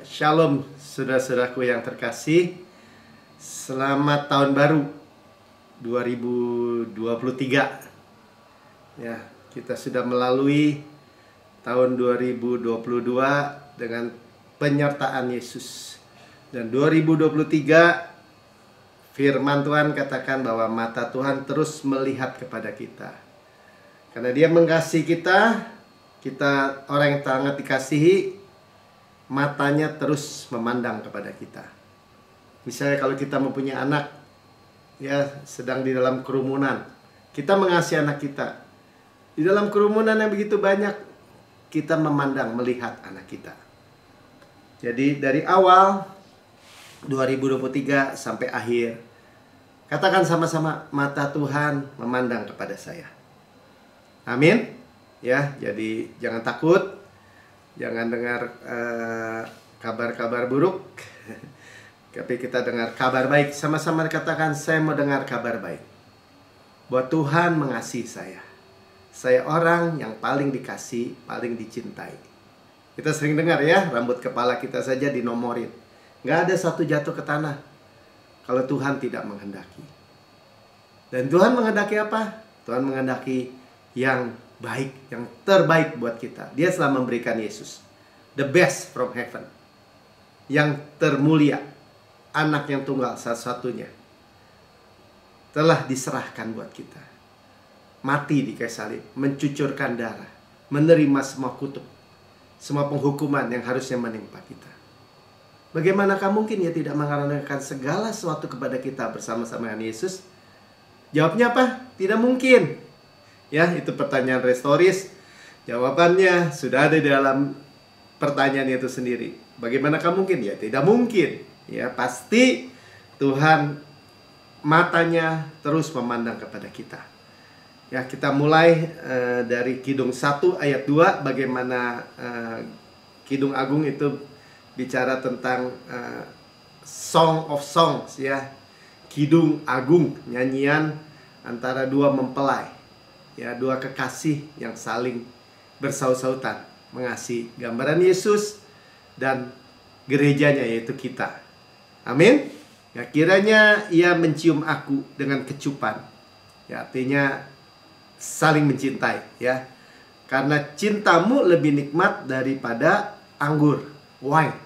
Shalom saudara-saudaraku yang terkasih. Selamat tahun baru 2023. Ya, kita sudah melalui tahun 2022 dengan penyertaan Yesus. Dan 2023 firman Tuhan katakan bahwa mata Tuhan terus melihat kepada kita. Karena Dia mengasihi kita, kita orang yang sangat dikasihi, matanya terus memandang kepada kita. Misalnya kalau kita mempunyai anak, ya sedang di dalam kerumunan, kita mengasihi anak kita. Di dalam kerumunan yang begitu banyak, kita memandang, melihat anak kita. Jadi dari awal 2023 sampai akhir, katakan sama-sama, mata Tuhan memandang kepada saya. Amin. Ya, jadi jangan takut. Jangan dengar kabar-kabar buruk, tapi kita dengar kabar baik. Sama-sama katakan, saya mau dengar kabar baik. Bahwa Tuhan mengasihi saya. Saya orang yang paling dikasih, paling dicintai. Kita sering dengar ya, rambut kepala kita saja dinomorin. Nggak ada satu jatuh ke tanah kalau Tuhan tidak menghendaki. Dan Tuhan menghendaki apa? Tuhan menghendaki yang baik, yang terbaik buat kita. Dia telah memberikan Yesus, the best from heaven, yang termulia, anak yang tunggal satu-satunya, telah diserahkan buat kita. Mati di kayu salib, mencucurkan darah, menerima semua kutuk, semua penghukuman yang harusnya menimpa kita. Bagaimanakah mungkin Dia tidak mengaruniakan segala sesuatu kepada kita bersama-sama dengan Yesus? Jawabnya apa? Tidak mungkin. Ya, itu pertanyaan restoris. Jawabannya sudah ada di dalam pertanyaan itu sendiri. Bagaimanakah mungkin? Ya, tidak mungkin. Ya, pasti Tuhan matanya terus memandang kepada kita. Ya, kita mulai dari Kidung 1 ayat 2. Bagaimana Kidung Agung itu bicara tentang Song of Songs, ya. Kidung Agung, nyanyian antara dua mempelai. Ya, dua kekasih yang saling bersaut-sautan mengasihi, gambaran Yesus dan gerejanya, yaitu kita. Amin. Ya, kiranya Ia mencium aku dengan kecupan. Ya, artinya saling mencintai, ya. Karena cintamu lebih nikmat daripada anggur, wine.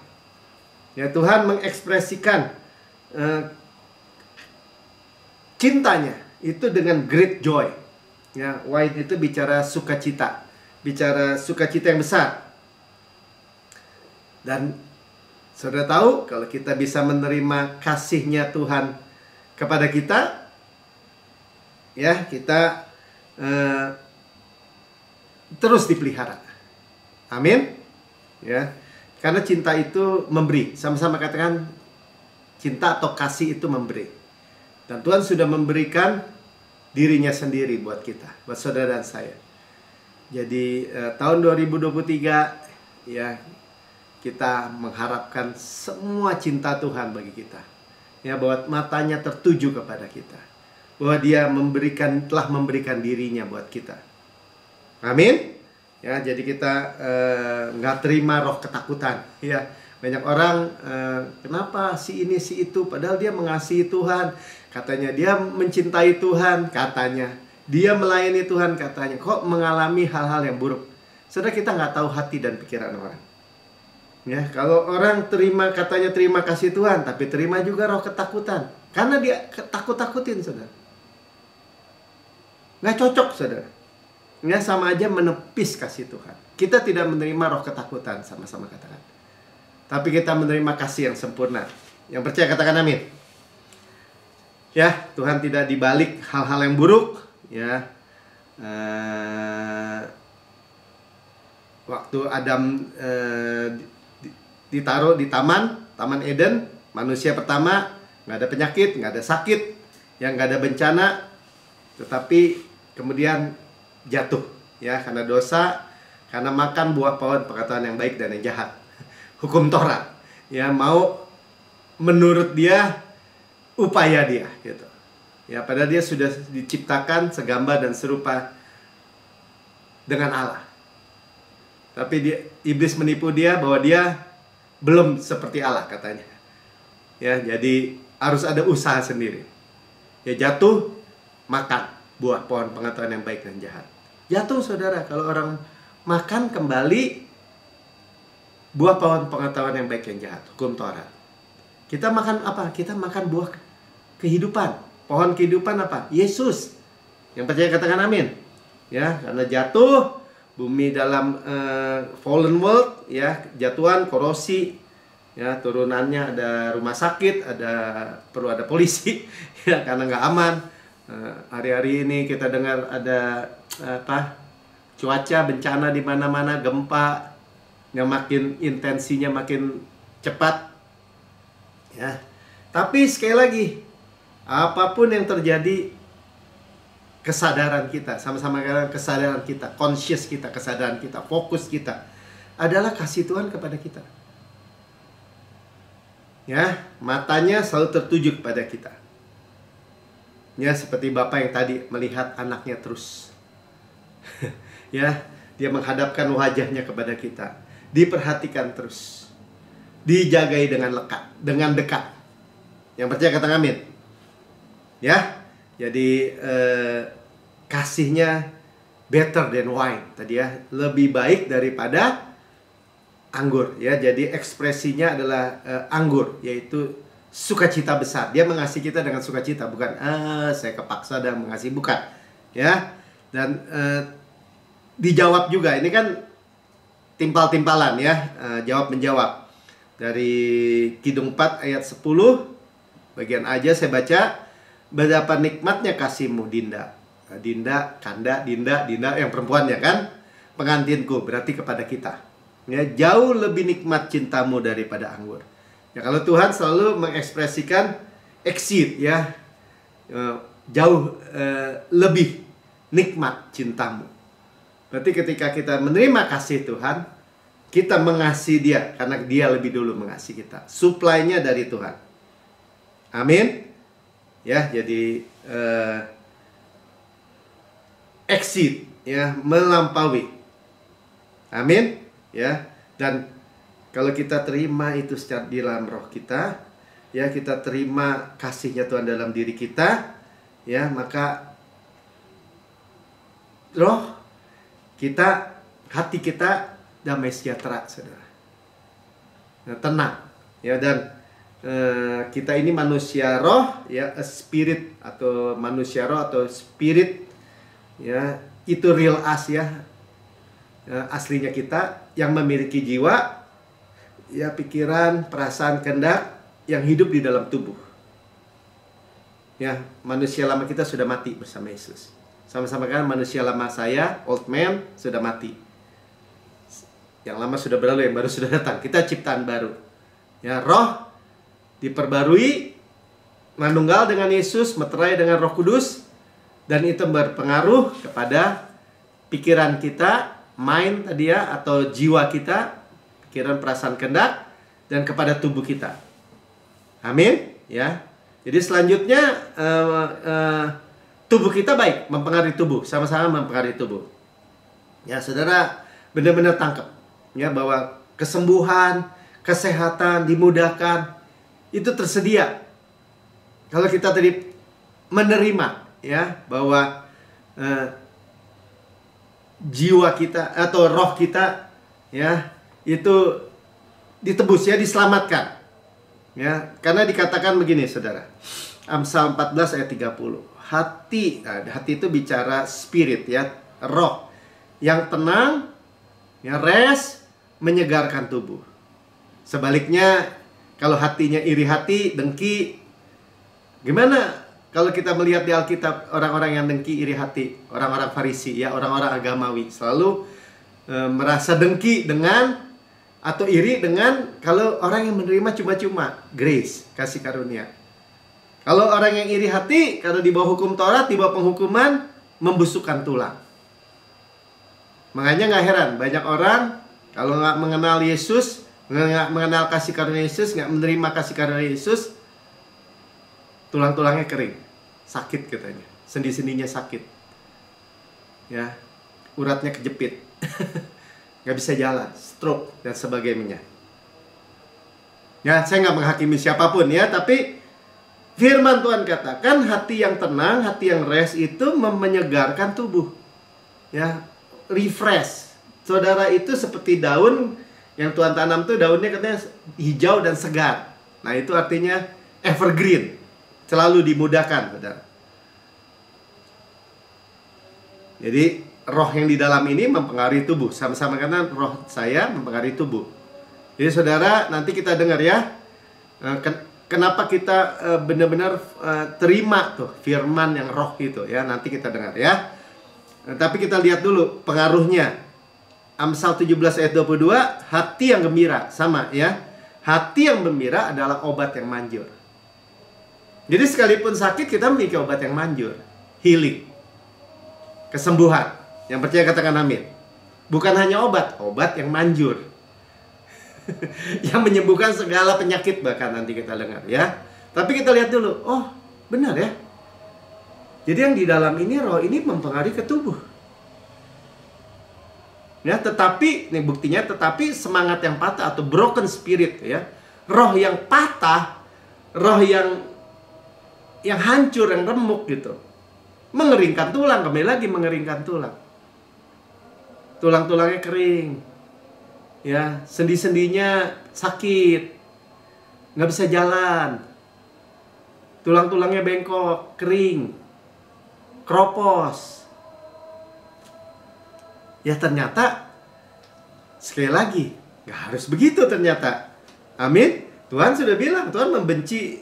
Ya, Tuhan mengekspresikan cintanya itu dengan great joy. Ya, wine itu bicara sukacita yang besar. Dan saudara tahu, kalau kita bisa menerima kasihnya Tuhan kepada kita, ya, kita terus dipelihara. Amin. Ya, karena cinta itu memberi. Sama-sama katakan, cinta atau kasih itu memberi. Dan Tuhan sudah memberikan dirinya sendiri buat kita, buat saudara dan saya. Jadi tahun 2023, ya, kita mengharapkan semua cinta Tuhan bagi kita. Ya, bahwa matanya tertuju kepada kita. Bahwa Dia telah memberikan dirinya buat kita. Amin. Ya, jadi kita nggak terima roh ketakutan. Ya, banyak orang kenapa si ini si itu, padahal dia mengasihi Tuhan. Katanya dia mencintai Tuhan, katanya dia melayani Tuhan, katanya kok mengalami hal-hal yang buruk. Saudara, kita nggak tahu hati dan pikiran orang. Ya, kalau orang katanya terima kasih Tuhan, tapi terima juga roh ketakutan, karena dia takut-takutin, saudara. Nggak cocok, saudara. Ya, sama aja menepis kasih Tuhan. Kita tidak menerima roh ketakutan, sama-sama katakan. Tapi kita menerima kasih yang sempurna. Yang percaya katakan amin. Ya, Tuhan tidak dibalik hal-hal yang buruk. Ya, waktu Adam ditaruh di Taman Eden, manusia pertama, nggak ada penyakit, nggak ada sakit, yang nggak ada bencana, tetapi kemudian jatuh, ya, karena dosa, karena makan buah pohon pengetahuan yang baik dan yang jahat, hukum Torah. Ya, mau menurut dia, upaya dia, gitu. Ya, padahal dia sudah diciptakan segambar dan serupa dengan Allah. Tapi iblis menipu dia bahwa dia belum seperti Allah katanya. Ya, jadi harus ada usaha sendiri. Ya, jatuh, makan buah pohon pengetahuan yang baik dan jahat. Jatuh saudara, kalau orang makan kembali buah pohon pengetahuan yang baik dan jahat, hukum Taurat. Kita makan apa? Kita makan buah kehidupan. Pohon kehidupan apa? Yesus. Yang percaya katakan amin. Ya, karena jatuh, bumi dalam fallen world, ya, jatuhan, korosi, ya, turunannya ada rumah sakit, perlu ada polisi, ya, karena nggak aman. Hari-hari ini kita dengar ada cuaca bencana di mana-mana, gempa yang makin intensinya makin cepat, ya. Tapi sekali lagi, apapun yang terjadi, kesadaran kita, sama-sama kesadaran kita, conscious kita, kesadaran kita, fokus kita adalah kasih Tuhan kepada kita. Ya, matanya selalu tertuju kepada kita. Ya, seperti Bapak yang tadi melihat anaknya terus. Ya, dia menghadapkan wajahnya kepada kita. Diperhatikan terus. Dijagai dengan dekat. Yang percaya katakan amin. Ya. Jadi kasihnya better than wine tadi ya, lebih baik daripada anggur ya. Jadi ekspresinya adalah anggur, yaitu sukacita besar. Dia mengasihi kita dengan sukacita, bukan saya kepaksa dan mengasihi, bukan ya. Dan dijawab juga, ini kan timpal-timpalan ya, jawab menjawab. Dari Kidung 4 ayat 10 bagian aja saya baca. Betapa nikmatnya kasihmu Dinda. Dinda, Kanda, Dinda yang perempuannya kan, pengantinku, berarti kepada kita. Ya, jauh lebih nikmat cintamu daripada anggur. Ya, kalau Tuhan selalu mengekspresikan exceed ya, jauh lebih nikmat cintamu. Berarti ketika kita menerima kasih Tuhan, kita mengasihi Dia karena Dia lebih dulu mengasihi kita. Supply-nya dari Tuhan. Amin. Ya, jadi exceed ya, melampaui. Amin. Ya, dan kalau kita terima itu secara di dalam roh kita, ya, kita terima kasihnya Tuhan dalam diri kita, ya, maka roh kita, hati kita damai sejahtera, saudara. Nah, tenang, ya, dan kita ini manusia roh, ya, a spirit atau manusia roh atau spirit, ya, itu real us ya, aslinya kita yang memiliki jiwa, ya, pikiran, perasaan, kehendak yang hidup di dalam tubuh. Ya, manusia lama kita sudah mati bersama Yesus. Sama-sama kan, manusia lama saya, old man, sudah mati. Yang lama sudah berlalu, yang baru sudah datang. Kita ciptaan baru. Ya, roh diperbarui, manunggal dengan Yesus, meterai dengan Roh Kudus, dan itu berpengaruh kepada pikiran kita, mind tadi ya, atau jiwa kita, pikiran, perasaan, kehendak, dan kepada tubuh kita. Amin, ya. Jadi selanjutnya tubuh kita baik, mempengaruhi tubuh, sama-sama mempengaruhi tubuh. Ya, saudara benar-benar tangkap ya bahwa kesembuhan, kesehatan dimudahkan, itu tersedia kalau kita tadi menerima ya bahwa jiwa kita atau roh kita ya itu ditebus ya, diselamatkan ya, karena dikatakan begini saudara, Amsal 14 ayat 30, hati itu bicara spirit ya, roh yang tenang ya, rest, menyegarkan tubuh. Sebaliknya kalau hatinya iri hati, dengki, gimana kalau kita melihat di Alkitab orang-orang yang dengki, iri hati, orang-orang Farisi ya, orang-orang agamawi selalu merasa dengki dengan atau iri dengan kalau orang yang menerima cuma-cuma grace, kasih karunia. Kalau orang yang iri hati, kalau di bawah hukum Taurat, di bawah penghukuman, membusukkan tulang. Makanya nggak heran banyak orang kalau nggak mengenal Yesus, nggak mengenal kasih karunia Yesus, nggak menerima kasih karunia Yesus, tulang-tulangnya kering, sakit katanya, sendi-sendinya sakit, ya, uratnya kejepit, nggak bisa jalan, stroke dan sebagainya. Ya, saya nggak menghakimi siapapun ya, tapi firman Tuhan katakan hati yang tenang, hati yang rest itu menyegarkan tubuh. Ya, refresh. Saudara itu seperti daun yang Tuhan tanam tuh daunnya katanya hijau dan segar. Nah, itu artinya evergreen. Selalu dimudahkan, saudara. Jadi, roh yang di dalam ini mempengaruhi tubuh. Sama-sama karena roh saya mempengaruhi tubuh. Jadi, saudara, nanti kita dengar ya. Kenapa kita benar-benar terima tuh firman yang roh itu ya. Nanti kita dengar ya. Tapi kita lihat dulu pengaruhnya. Amsal 17 ayat 22, hati yang gembira. Sama ya. Hati yang gembira adalah obat yang manjur. Jadi sekalipun sakit kita memiliki obat yang manjur. Healing. Kesembuhan. Yang percaya katakan amin. Bukan hanya obat, obat yang manjur. Yang menyembuhkan segala penyakit bahkan nanti kita dengar ya. Tapi kita lihat dulu, oh benar ya. Jadi yang di dalam ini roh ini mempengaruhi ke tubuh. Ya, tetapi nih buktinya, tetapi semangat yang patah atau broken spirit ya. Roh yang patah, roh yang hancur, yang remuk gitu. Mengeringkan tulang, kembali lagi mengeringkan tulang. Tulang-tulangnya kering. Ya, sendi-sendinya sakit. Nggak bisa jalan. Tulang-tulangnya bengkok, kering. Kropos. Ya ternyata, sekali lagi, nggak harus begitu ternyata. Amin. Tuhan sudah bilang, Tuhan membenci,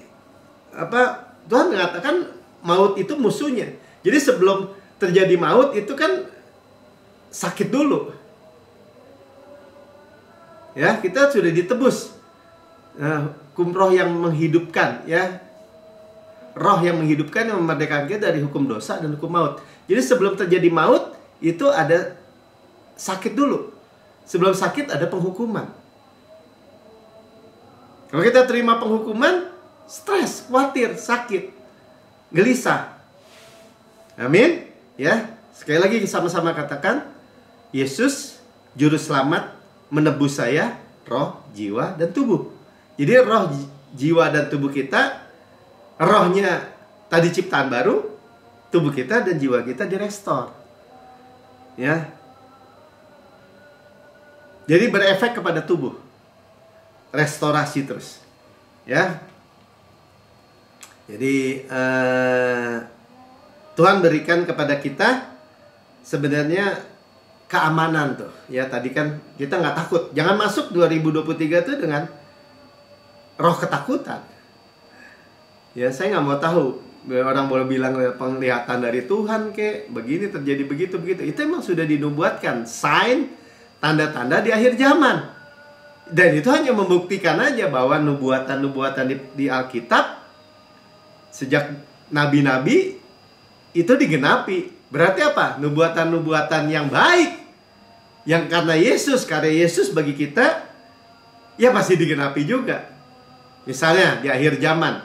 Tuhan mengatakan maut itu musuhnya. Jadi sebelum terjadi maut itu kan sakit dulu. Ya, kita sudah ditebus. Hukum roh yang menghidupkan ya. Roh yang menghidupkan, yang memerdekakan kita dari hukum dosa dan hukum maut. Jadi sebelum terjadi maut itu ada sakit dulu. Sebelum sakit ada penghukuman. Kalau kita terima penghukuman, stres, khawatir, sakit, gelisah. Amin. Ya, sekali lagi sama-sama katakan, Yesus juru selamat menebus saya, roh, jiwa, dan tubuh. Jadi roh, jiwa, dan tubuh kita, rohnya tadi ciptaan baru, tubuh kita dan jiwa kita direstore. Ya. Jadi berefek kepada tubuh. Restorasi terus. Ya. Jadi Tuhan berikan kepada kita sebenarnya keamanan tuh. Ya, tadi kan kita nggak takut. Jangan masuk 2023 tuh dengan roh ketakutan. Ya, saya nggak mau tahu. Orang boleh bilang penglihatan dari Tuhan kek, begini terjadi begitu. Itu emang sudah dinubuatkan. Sign, tanda-tanda di akhir zaman. Dan itu hanya membuktikan aja bahwa nubuatan-nubuatan di Alkitab sejak nabi-nabi itu digenapi. Berarti apa? Nubuatan-nubuatan yang baik. Yang karena Yesus bagi kita, ya pasti digenapi juga. Misalnya di akhir zaman,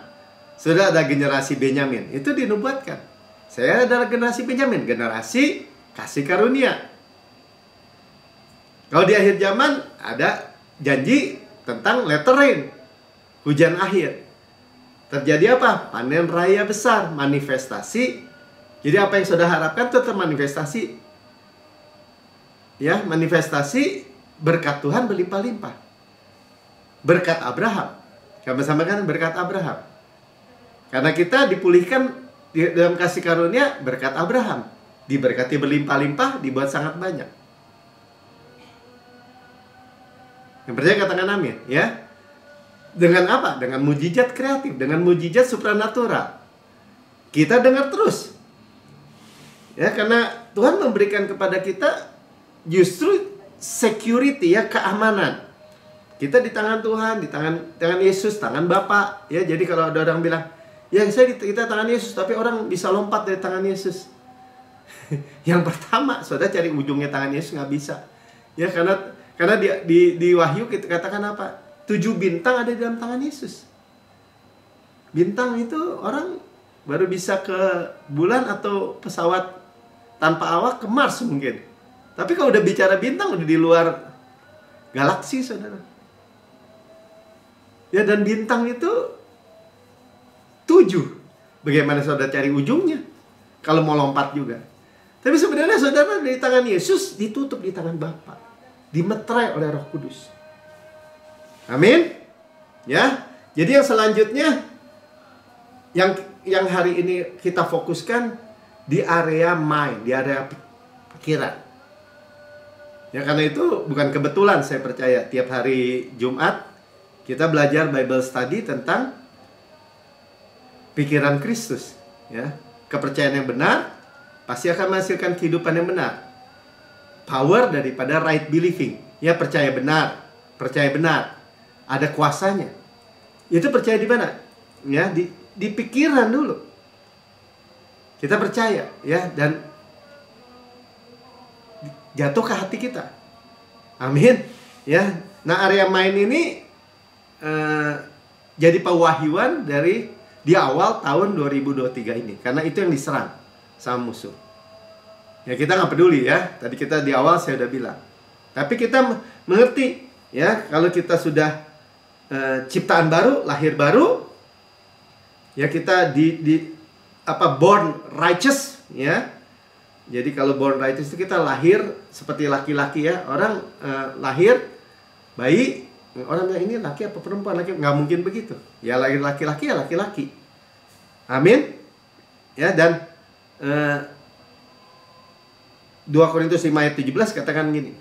sudah ada generasi Benyamin. Itu dinubuatkan. Saya adalah generasi Benyamin. Generasi kasih karunia. Kalau di akhir zaman, ada janji tentang latter rain. Hujan akhir. Terjadi apa? Panen raya besar. Manifestasi. Jadi apa yang saudara harapkan itu termanifestasi. Ya, manifestasi berkat Tuhan berlimpah-limpah. Berkat Abraham. Sama-sama kan berkat Abraham. Karena kita dipulihkan dalam kasih karunia berkat Abraham. Diberkati berlimpah-limpah, dibuat sangat banyak. Yang percaya katakan amin, ya. Dengan apa? Dengan mujizat kreatif, dengan mujizat supranatural. Kita dengar terus. Ya, karena Tuhan memberikan kepada kita justru security ya, keamanan. Kita di tangan Tuhan, di tangan Yesus, tangan Bapa. Ya, jadi kalau ada orang bilang, ya saya di kita tangan Yesus, tapi orang bisa lompat dari tangan Yesus. Yang pertama, saudara cari ujungnya tangan Yesus nggak bisa. Ya, karena di Wahyu kita katakan apa? 7 bintang ada di dalam tangan Yesus. Bintang itu orang baru bisa ke bulan atau pesawat tanpa awak ke Mars mungkin. Tapi kalau udah bicara bintang, udah di luar galaksi, saudara. Ya, dan bintang itu 7. Bagaimana saudara cari ujungnya? Kalau mau lompat juga. Tapi sebenarnya saudara, di tangan Yesus ditutup di tangan Bapa, dimeterai oleh Roh Kudus. Amin. Ya. Jadi yang selanjutnya yang hari ini kita fokuskan di area mind, di area pikiran. Ya, karena itu bukan kebetulan saya percaya tiap hari Jumat kita belajar Bible study tentang pikiran Kristus, ya. Kepercayaan yang benar pasti akan menghasilkan kehidupan yang benar. Power daripada right believing. Ya, percaya benar. Ada kuasanya. Itu percaya di mana? Ya, di pikiran dulu. Kita percaya, ya, dan jatuh ke hati kita. Amin. Ya. Nah, area mind ini jadi pewahyuan dari di awal tahun 2023 ini, karena itu yang diserang sama musuh. Ya, kita nggak peduli, ya. Tadi kita di awal saya udah bilang. Tapi kita mengerti, ya, kalau kita sudah ciptaan baru, lahir baru, ya, kita born righteous, ya. Jadi kalau born righteous itu kita lahir seperti laki-laki, ya. Orang lahir bayi, orang bilang ini laki apa perempuan, laki, nggak mungkin begitu. Ya, lahir laki-laki, ya laki-laki. Amin. Ya, dan 2 Korintus 5 ayat 17 katakan gini.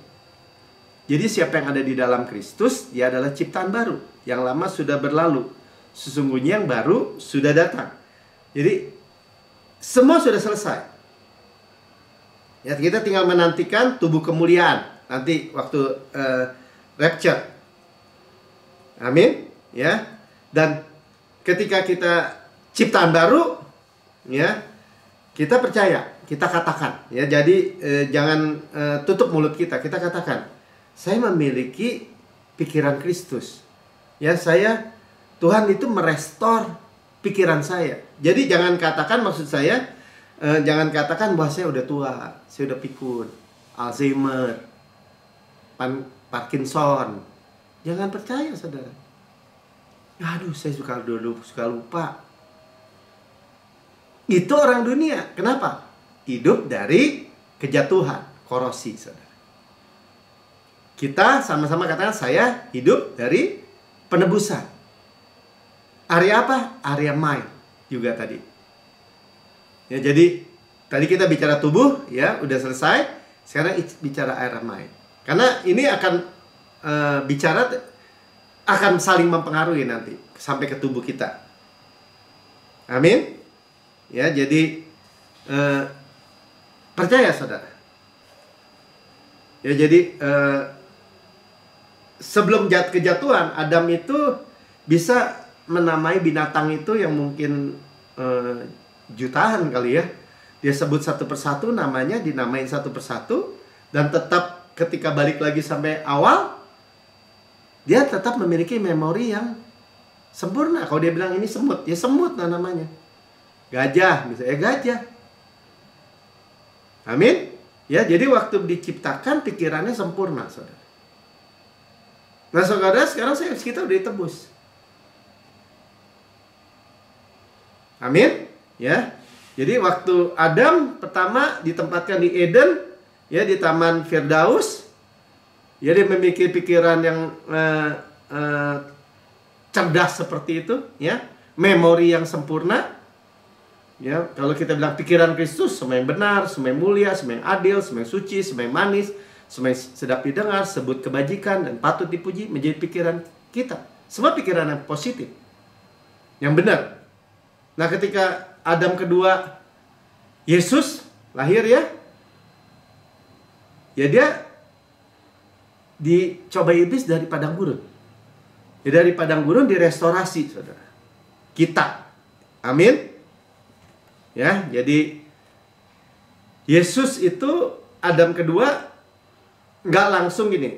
Jadi siapa yang ada di dalam Kristus, dia adalah ciptaan baru. Yang lama sudah berlalu, sesungguhnya yang baru sudah datang. Jadi semua sudah selesai. Ya, kita tinggal menantikan tubuh kemuliaan nanti waktu rapture. Amin, ya. Dan ketika kita ciptaan baru, ya, kita percaya, kita katakan, ya. Jadi jangan tutup mulut kita. Kita katakan, saya memiliki pikiran Kristus. Ya, Tuhan itu merestor pikiran saya. Jadi jangan katakan, maksud saya, jangan katakan bahwa saya udah tua, saya udah pikun, Alzheimer, Parkinson. Jangan percaya, saudara. Aduh, saya suka lupa. Itu orang dunia. Kenapa? Hidup dari kejatuhan, korosi, saudara. Kita sama-sama katakan, saya hidup dari penebusan. Area apa? Area mind juga tadi. Ya, jadi tadi kita bicara tubuh, ya, udah selesai. Sekarang bicara area mind. Karena ini akan bicara akan saling mempengaruhi nanti sampai ke tubuh kita. Amin. Ya, jadi percaya, saudara. Ya, jadi sebelum kejatuhan, Adam itu bisa menamai binatang itu yang mungkin jutaan kali, ya. Dia sebut satu persatu namanya, dinamain satu persatu, dan tetap ketika balik lagi sampai awal, dia tetap memiliki memori yang sempurna. Kalau dia bilang ini semut, ya semut lah namanya. Gajah, misalnya gajah. Amin. Ya, jadi waktu diciptakan pikirannya sempurna, saudara. Nah, saudara, sekarang kita udah ditebus. Amin. Ya. Jadi waktu Adam pertama ditempatkan di Eden, ya, di Taman Firdaus, ya, dia memiliki pikiran yang cerdas seperti itu, ya, memori yang sempurna. Ya, kalau kita bilang pikiran Kristus, semua yang benar, semua yang mulia, semua yang adil, semua yang suci, semua yang manis, semua yang sedap didengar, sebut kebajikan dan patut dipuji, menjadi pikiran kita. Semua pikiran yang positif, yang benar. Nah, ketika Adam kedua, Yesus lahir, ya, ya, dia dicobai iblis dari padang gurun. Ya, dari padang gurun direstorasi, saudara. Kita. Amin. Ya, jadi Yesus itu Adam kedua nggak langsung gini.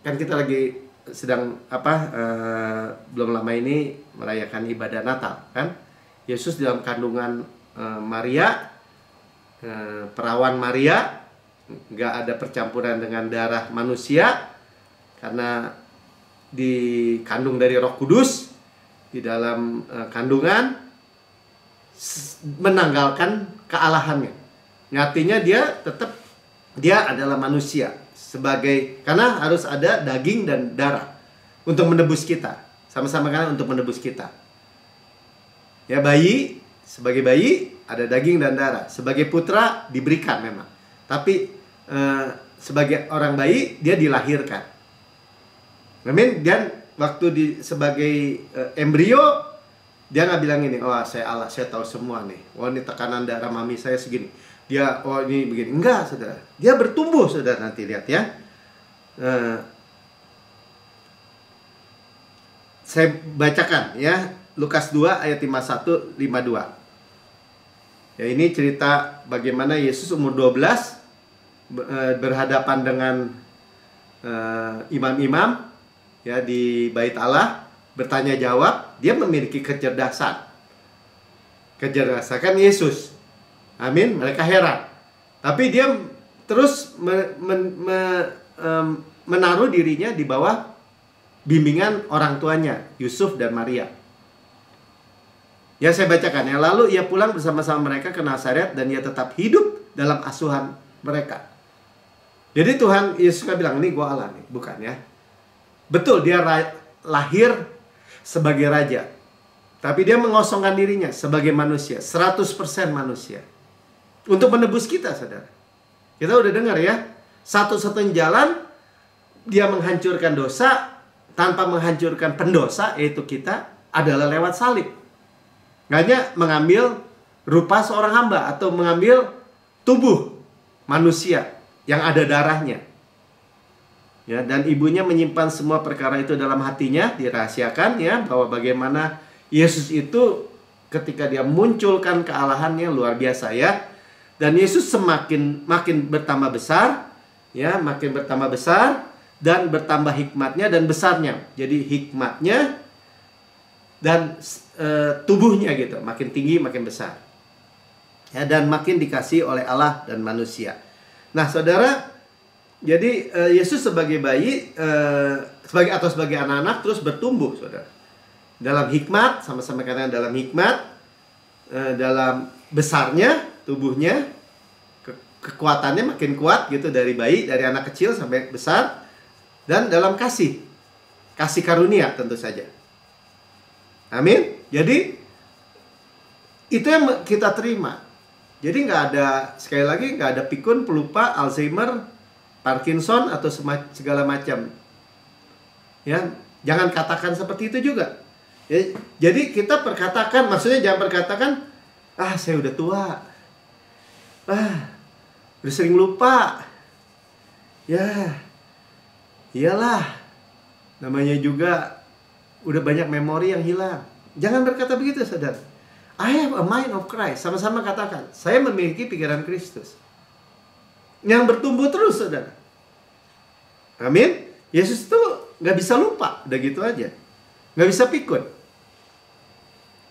Kan kita lagi sedang belum lama ini merayakan ibadah Natal, kan? Yesus dalam kandungan Maria, perawan Maria, nggak ada percampuran dengan darah manusia, karena dikandung dari Roh Kudus di dalam kandungan, menanggalkan kealahannya. Artinya dia adalah manusia karena harus ada daging dan darah untuk menebus kita. Sama-sama kan untuk menebus kita. Ya, sebagai bayi ada daging dan darah. Sebagai putra diberikan memang. Tapi sebagai orang bayi dia dilahirkan. Amin. Dan waktu sebagai embrio dia nggak bilang ini, oh saya Allah, saya tahu semua nih. Oh ini tekanan darah mami saya segini. Oh ini begini. Enggak, saudara. Dia bertumbuh, saudara, nanti lihat ya. Saya bacakan ya. Lukas 2 ayat 51, 52. Ya, ini cerita bagaimana Yesus umur 12 berhadapan dengan imam-imam ya di Bait Allah, bertanya jawab. Dia memiliki kecerdasan kan Yesus. Amin. Mereka heran. Tapi dia terus menaruh dirinya di bawah bimbingan orang tuanya, Yusuf dan Maria. Ya, saya bacakan ya. Lalu ia pulang bersama-sama mereka ke Nazaret dan ia tetap hidup dalam asuhan mereka. Jadi Tuhan Yesus bilang, ini gua Allah nih, bukan ya. Betul, dia lahir sebagai raja. Tapi dia mengosongkan dirinya sebagai manusia, 100% manusia. Untuk menebus kita, saudara. Kita udah dengar ya. Satu-satunya jalan dia menghancurkan dosa tanpa menghancurkan pendosa, yaitu kita, adalah lewat salib. Hanya mengambil rupa seorang hamba atau mengambil tubuh manusia yang ada darahnya. Ya, dan ibunya menyimpan semua perkara itu dalam hatinya, dirahasiakan ya, bahwa bagaimana Yesus itu ketika dia munculkan kealahannya luar biasa ya. Dan Yesus makin bertambah besar, ya, makin bertambah besar dan bertambah hikmatnya dan besarnya. Jadi hikmatnya dan tubuhnya gitu, makin tinggi, makin besar. Ya, dan makin dikasih oleh Allah dan manusia. Nah, saudara, jadi Yesus sebagai bayi, sebagai anak-anak terus bertumbuh, saudara. Dalam hikmat, sama-sama katakan dalam hikmat, dalam besarnya tubuhnya, kekuatannya makin kuat gitu, dari bayi, dari anak kecil sampai besar, dan dalam kasih karunia tentu saja. Amin. Jadi itu yang kita terima. Jadi nggak ada, sekali lagi nggak ada pikun, pelupa, Alzheimer, Parkinson atau segala macam. Ya, jangan katakan seperti itu juga. Ya, jadi kita perkatakan, maksudnya jangan perkatakan, saya udah tua, udah sering lupa, ya, iyalah, namanya juga udah banyak memori yang hilang. Jangan berkata begitu, saudara. I have a mind of Christ. Sama-sama katakan, saya memiliki pikiran Kristus yang bertumbuh terus, saudara. Amin. Yesus itu nggak bisa lupa, udah gitu aja, nggak bisa pikun.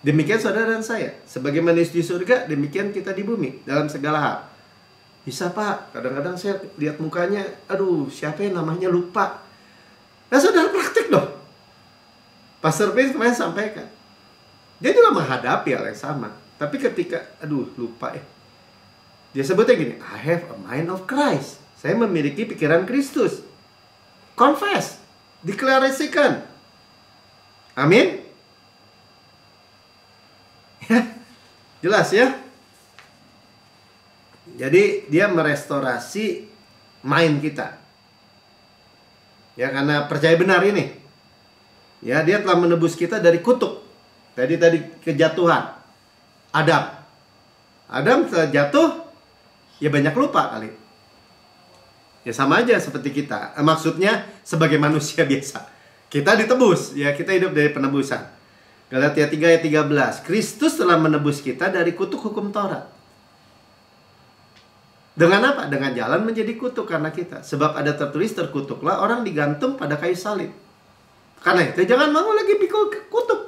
Demikian saudara dan saya, sebagaimana di surga, demikian kita di bumi dalam segala hal. Bisa Pak, kadang-kadang saya lihat mukanya, aduh siapa yang namanya lupa. Nah saudara praktik dong. Pastor Prince kemarin sampaikan, dia juga menghadapi hal yang sama. Tapi ketika, aduh lupa ya, dia sebutnya gini, I have a mind of Christ. Saya memiliki pikiran Kristus. Confess, deklarasikan. Amin. Ya, jelas ya. Jadi dia merestorasi mind kita. Ya, karena percaya benar ini. Ya, dia telah menebus kita dari kutuk. Tadi kejatuhan. Adam setelah jatuh, ya banyak lupa kali. Ya sama aja seperti kita. Maksudnya sebagai manusia biasa. Kita ditebus, ya kita hidup dari penebusan. Galatia 3 ayat 13. Kristus telah menebus kita dari kutuk hukum Taurat. Dengan apa? Dengan jalan menjadi kutuk karena kita. Sebab ada tertulis, terkutuklah orang digantung pada kayu salib. Karena itu jangan mau lagi pikul kutuk.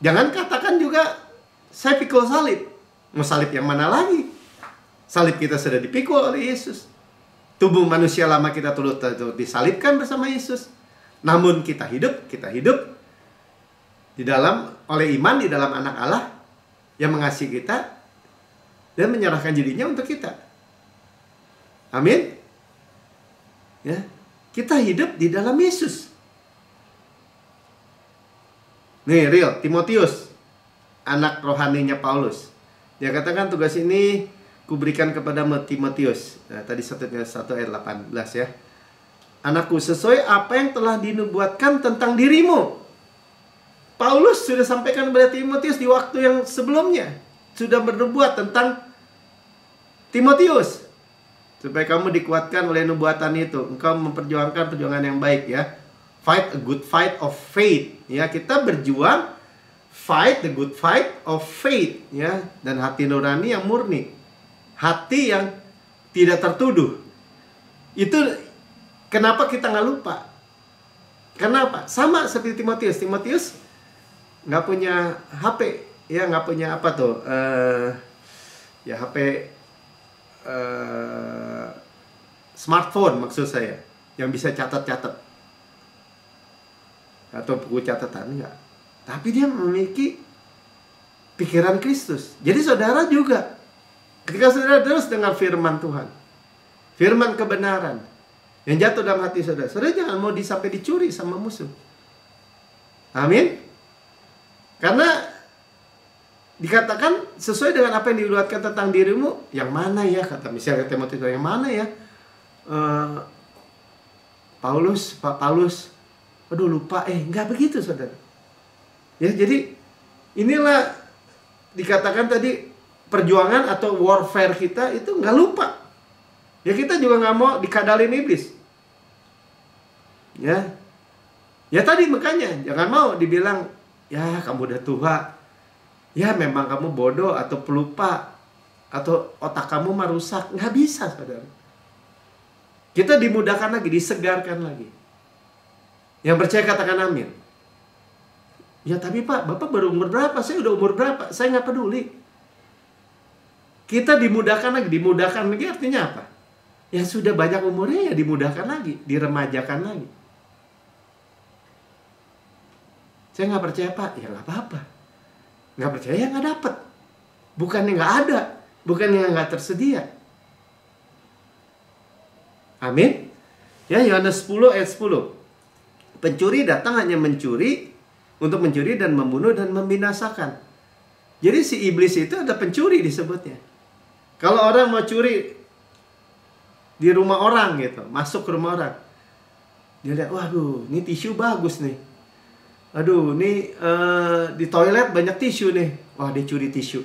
Jangan katakan juga, saya pikul salib. Mau salib yang mana lagi? Salib kita sudah dipikul oleh Yesus. Tubuh manusia lama kita turut disalibkan bersama Yesus. Namun kita hidup di dalam oleh iman di dalam anak Allah yang mengasihi kita dan menyerahkan dirinya untuk kita. Amin. Ya, kita hidup di dalam Yesus. Nih, real Timotius, anak rohaninya Paulus. Dia katakan tugas ini kuberikan kepada Timotius. Nah, tadi 1 ayat 18 ya. Anakku, sesuai apa yang telah dinubuatkan tentang dirimu. Paulus sudah sampaikan kepada Timotius di waktu yang sebelumnya. Sudah bernubuat tentang Timotius. Supaya kamu dikuatkan oleh nubuatan itu. Engkau memperjuangkan perjuangan yang baik ya. Fight a good fight of faith. Ya, kita berjuang. Fight the good fight of faith. Ya, dan hati nurani yang murni. Hati yang tidak tertuduh. Itu kenapa kita nggak lupa? Kenapa? Sama seperti Timotius. Timotius nggak punya HP, ya nggak punya apa tuh? Ya HP smartphone maksud saya, yang bisa catat-catat atau buku catatan enggak. Tapi dia memiliki pikiran Kristus. Jadi saudara juga, ketika saudara terus dengar firman Tuhan, firman kebenaran yang jatuh dalam hati saudara, saudara jangan mau sampai dicuri sama musuh. Amin. Karena dikatakan sesuai dengan apa yang diluatkan tentang dirimu. Yang mana ya, kata misalnya Timotius, yang mana ya? Pak Paulus, aduh lupa, nggak begitu saudara. Ya, jadi inilah dikatakan tadi perjuangan atau warfare kita itu nggak lupa. Ya, kita juga nggak mau dikadalin iblis. Ya, ya tadi makanya jangan mau dibilang, ya kamu udah tua, ya memang kamu bodoh atau pelupa atau otak kamu mah rusak. Nggak bisa saudara. Kita dimudahkan lagi, disegarkan lagi. Yang percaya katakan amin. Ya tapi Pak, Bapak baru umur berapa? Saya udah umur berapa? Saya nggak peduli. Kita dimudahkan lagi artinya apa? Yang sudah banyak umurnya ya dimudahkan lagi, diremajakan lagi. Saya nggak percaya Pak, ya nggak apa-apa. Nggak percaya ya nggak dapat. Bukannya nggak ada, bukannya nggak tersedia. Amin. Ya, Yohanes 10 ayat 10. Pencuri datang hanya mencuri, untuk mencuri dan membunuh dan membinasakan. Jadi si iblis itu ada pencuri disebutnya. Kalau orang mau curi di rumah orang gitu, masuk ke rumah orang, dia lihat, waduh, ini tisu bagus nih. Aduh, ini di toilet banyak tisu nih. Wah, dia curi tisu.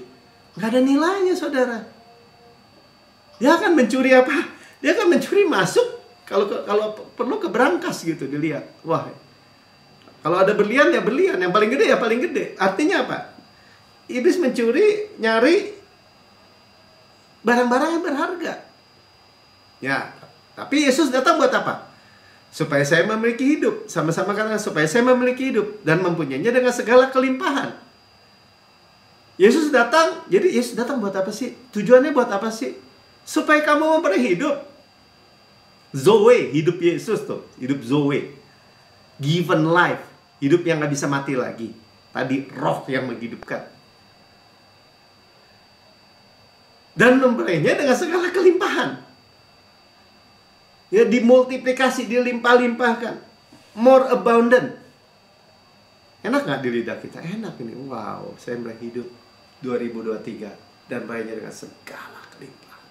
Nggak ada nilainya, saudara. Dia akan mencuri apa? Dia akan mencuri masuk. Kalau perlu ke brankas gitu, dilihat. Wah, kalau ada berlian ya berlian. Yang paling gede ya paling gede. Artinya apa? Iblis mencuri, nyari barang-barang yang berharga. Ya, tapi Yesus datang buat apa? Supaya saya memiliki hidup. Sama-sama katakan, supaya saya memiliki hidup dan mempunyainya dengan segala kelimpahan. Yesus datang, jadi Yesus datang buat apa sih? Tujuannya buat apa sih? Supaya kamu memperoleh hidup. Zoe, hidup Yesus tuh, hidup Zoe. Given life, hidup yang gak bisa mati lagi. Tadi roh yang menghidupkan. Dan memperolehnya dengan segala kelimpahan. Ya, dimultiplikasi, dilimpah-limpahkan. More abundant. Enak gak di lidah kita? Enak ini. Wow, saya mulai hidup 2023 dan meraihnya dengan segala kelimpahan.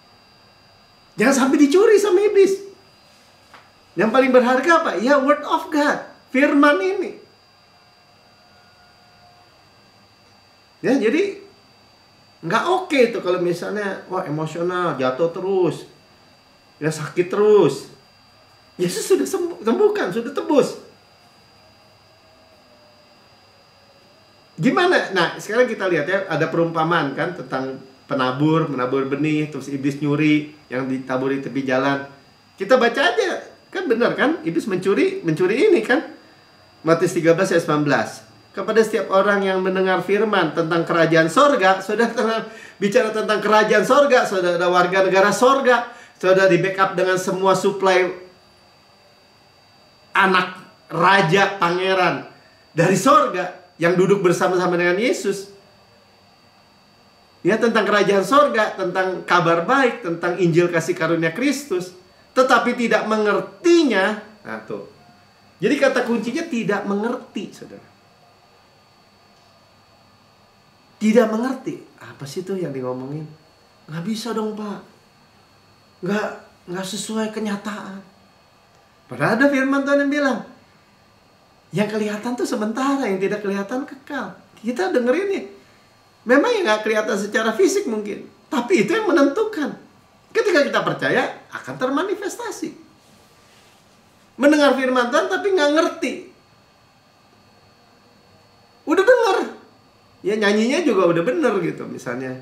Jangan sampai dicuri sama iblis. Yang paling berharga apa? Ya, word of God, firman ini. Ya, jadi nggak oke itu kalau misalnya wah emosional, jatuh terus, ya sakit terus. Yesus sudah sembuhkan, sudah tebus. Gimana? Nah, sekarang kita lihat ya, ada perumpamaan kan tentang menabur benih, terus iblis nyuri yang ditabur di tepi jalan. Kita baca aja, kan benar kan? Iblis mencuri ini kan? Matius 13 ayat 19. Kepada setiap orang yang mendengar firman tentang kerajaan sorga, saudara bicara tentang kerajaan sorga, saudara warga negara sorga, saudara di backup dengan semua suplai anak raja pangeran dari sorga yang duduk bersama-sama dengan Yesus. Ya, tentang kerajaan sorga, tentang kabar baik, tentang Injil kasih karunia Kristus, tetapi tidak mengertinya. Nah tuh, jadi kata kuncinya tidak mengerti, saudara. Tidak mengerti. Apa sih tuh yang ngomongin? Nggak bisa dong, Pak. Nggak sesuai kenyataan. Padahal ada firman Tuhan yang bilang, yang kelihatan tuh sementara, yang tidak kelihatan kekal. Kita dengerin nih. Memang yang nggak kelihatan secara fisik mungkin, tapi itu yang menentukan. Ketika kita percaya, akan termanifestasi. Mendengar firman Tuhan tapi nggak ngerti. Udah denger, ya nyanyinya juga udah bener gitu. Misalnya,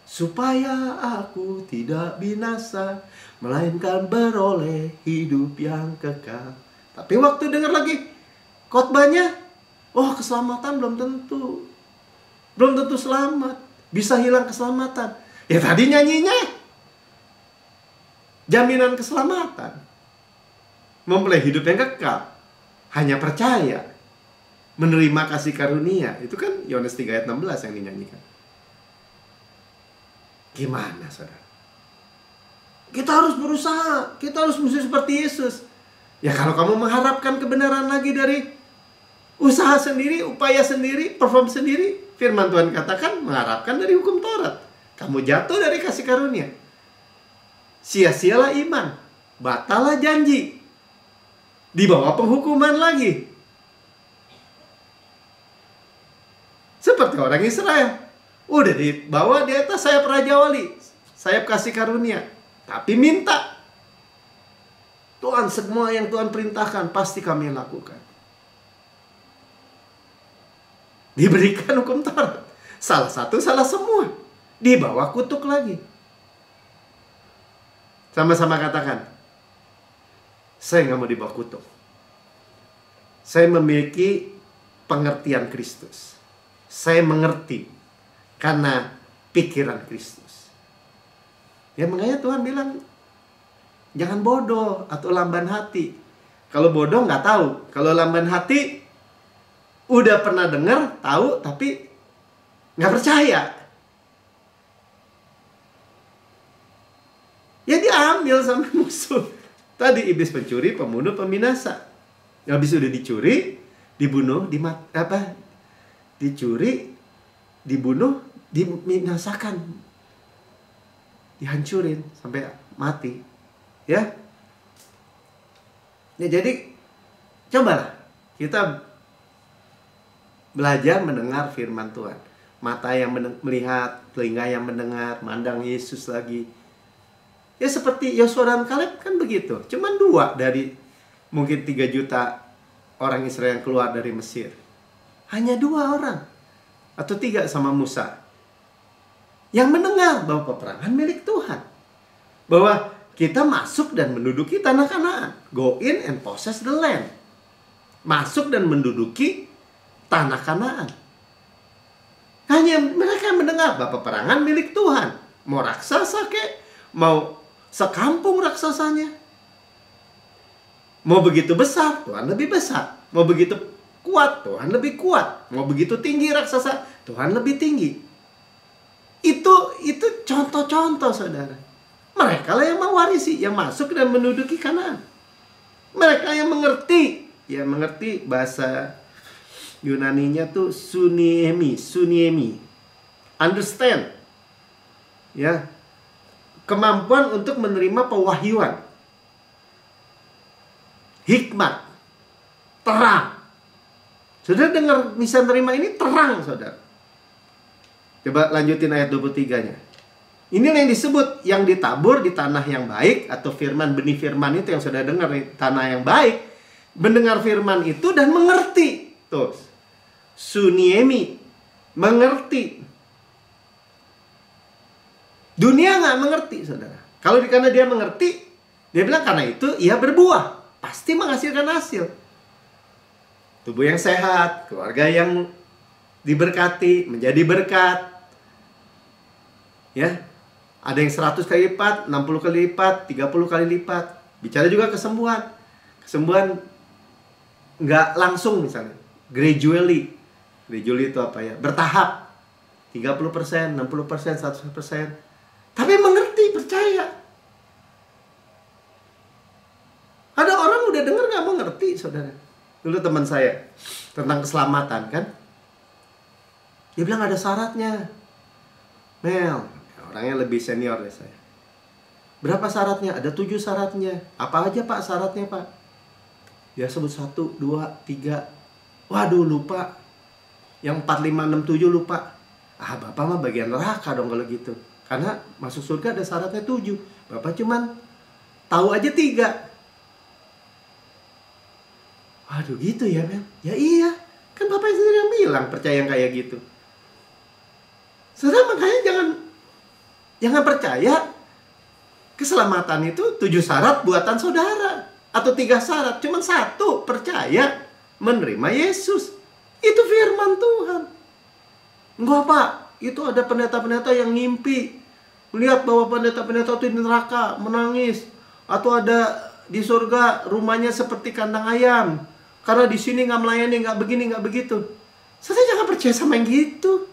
supaya aku tidak binasa, melainkan beroleh hidup yang kekal. Tapi waktu denger lagi khotbahnya, oh keselamatan belum tentu. Belum tentu selamat. Bisa hilang keselamatan. Ya tadi nyanyinya jaminan keselamatan, mempelai hidup yang kekal, hanya percaya, menerima kasih karunia. Itu kan Yohanes 3 ayat 16 yang dinyanyikan. Gimana, saudara? Kita harus berusaha. Kita harus mesti seperti Yesus. Ya kalau kamu mengharapkan kebenaran lagi dari usaha sendiri, upaya sendiri, perform sendiri, firman Tuhan katakan mengharapkan dari hukum Taurat, kamu jatuh dari kasih karunia. Sia-sialah iman, batalah janji, di bawah penghukuman lagi. Seperti orang Israel, udah dibawa di atas sayap Raja Wali, sayap kasih karunia, tapi minta, Tuhan, semua yang Tuhan perintahkan pasti kami lakukan. Diberikan hukum Taurat, salah satu, salah semua, di bawah kutuk lagi. Sama-sama katakan, saya nggak mau di bawah kutuk. Saya memiliki pengertian Kristus. Saya mengerti karena pikiran Kristus. Ya makanya Tuhan bilang, jangan bodoh atau lamban hati. Kalau bodoh nggak tahu. Kalau lamban hati, udah pernah dengar, tahu, tapi nggak percaya. Ya diambil sama musuh. Tadi iblis pencuri, pembunuh, pembinasa. Habis udah dicuri, dibunuh, dicuri, dibunuh, dibinasakan, dihancurin sampai mati. Ya. Ya jadi cobalah kita belajar mendengar firman Tuhan. Mata yang melihat, telinga yang mendengar, mandang Yesus lagi. Ya seperti Yosua dan Kaleb kan begitu. Cuman 2 dari mungkin 3 juta orang Israel yang keluar dari Mesir. Hanya 2 orang. Atau 3 sama Musa. Yang mendengar bahwa peperangan milik Tuhan. Bahwa kita masuk dan menduduki tanah Kanaan. Go in and possess the land. Masuk dan menduduki tanah Kanaan. Hanya mereka yang mendengar bahwa peperangan milik Tuhan. Mau raksasa kek, mau sekampung raksasanya. Mau begitu besar, Tuhan lebih besar. Mau begitu kuat, Tuhan lebih kuat. Mau begitu tinggi raksasa, Tuhan lebih tinggi. Itu contoh-contoh, saudara. Mereka lah yang mewarisi, yang masuk dan menduduki Kanaan. Mereka yang mengerti. Ya mengerti bahasa Yunaninya tuh suniemi. Understand. Ya. Kemampuan untuk menerima pewahyuan. Hikmat. Terang. Saudara dengar bisa terima ini terang, saudara. Coba lanjutin ayat 23-nya. Inilah yang disebut yang ditabur di tanah yang baik, atau firman, benih firman itu yang saudara dengar di tanah yang baik. Mendengar firman itu dan mengerti. Tuh. Suniemi. Mengerti. Dunia nggak mengerti, saudara. Kalau karena dia mengerti, dia bilang karena itu ia berbuah. Pasti menghasilkan hasil. Tubuh yang sehat, keluarga yang diberkati, menjadi berkat. Ya, ada yang 100 kali lipat, 60 kali lipat, 30 kali lipat. Bicara juga kesembuhan. Kesembuhan nggak langsung misalnya. Gradually itu apa ya? Bertahap. 30%, 60%, 100%. Tapi mengerti, percaya. Ada orang udah dengar nggak mengerti, saudara. Dulu teman saya tentang keselamatan kan, dia bilang ada syaratnya. Mel, orangnya lebih senior dari saya. Berapa syaratnya? Ada 7 syaratnya. Apa aja pak syaratnya pak? Dia sebut 1, 2, 3. Waduh lupa. Yang 4, 5, 6, 7 lupa. Ah bapak mah bagian neraka dong kalau gitu. Karena masuk surga ada syaratnya 7. Bapak cuman tahu aja 3. Waduh gitu ya Mel? Ya iya. Kan bapak sendiri yang bilang percaya yang kayak gitu. Saudara makanya jangan percaya keselamatan itu 7 syarat buatan saudara. Atau 3 syarat. Cuman 1, percaya menerima Yesus. Itu firman Tuhan. Enggak pak, itu ada pendeta-pendeta yang ngimpi. Melihat bahwa pendeta-pendeta itu di neraka, menangis. Atau ada di surga rumahnya seperti kandang ayam. Karena di sini nggak melayani, nggak begini, nggak begitu. Saya jangan percaya sama yang gitu.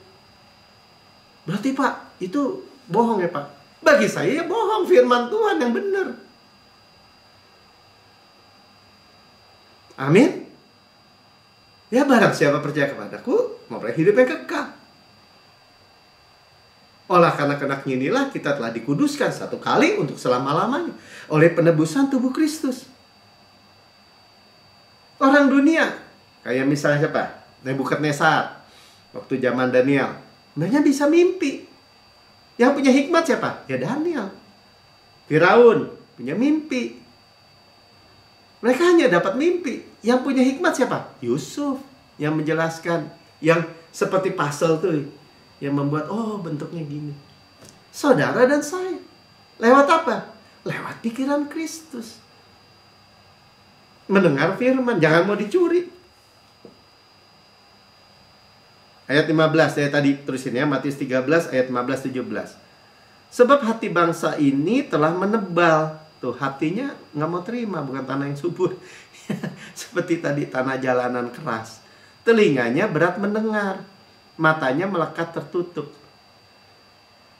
Berarti pak, itu bohong ya pak? Bagi saya ya bohong, firman Tuhan yang benar. Amin. Ya barang siapa percaya kepadaku, memperoleh hidup yang kekal. Oleh karena inilah kita telah dikuduskan 1 kali untuk selama-lamanya oleh penebusan tubuh Kristus. Orang dunia, kayak misalnya siapa? Nebukadnezar, waktu zaman Daniel, sebenarnya bisa mimpi. Yang punya hikmat siapa? Ya Daniel. Firaun punya mimpi. Mereka hanya dapat mimpi. Yang punya hikmat siapa? Yusuf, yang menjelaskan, yang seperti puzzle tuh, yang membuat, oh bentuknya gini. Saudara dan saya. Lewat apa? Lewat pikiran Kristus. Mendengar firman, jangan mau dicuri. Ayat 15, saya tadi terusin ya, Matius 13 ayat 15-17. Sebab hati bangsa ini telah menebal. Tuh hatinya nggak mau terima, bukan tanah yang subur. Seperti tadi tanah jalanan keras. Telinganya berat mendengar, matanya melekat tertutup.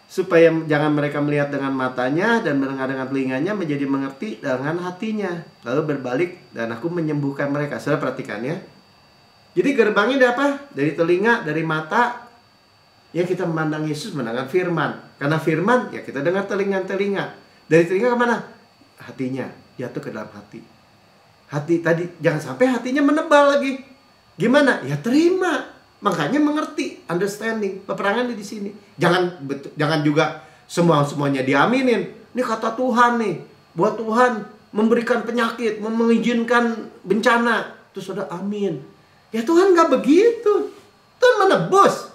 Supaya jangan mereka melihat dengan matanya dan mendengar dengan telinganya, menjadi mengerti dengan hatinya, lalu berbalik dan aku menyembuhkan mereka. Saudara perhatikan ya. Jadi gerbangnya dari apa? Dari telinga, dari mata. Ya kita memandang Yesus, mendengar firman. Karena firman ya kita dengar telinga. Dari telinga kemana? Hatinya, jatuh ke dalam hati. Hati tadi, jangan sampai hatinya menebal lagi. Gimana? Ya terima. Makanya mengerti, understanding. Peperangan di sini. Jangan juga semuanya diaminin. Ini kata Tuhan nih. Buat Tuhan memberikan penyakit, mengizinkan bencana. Terus sudah amin. Ya Tuhan nggak begitu. Tuhan menebus.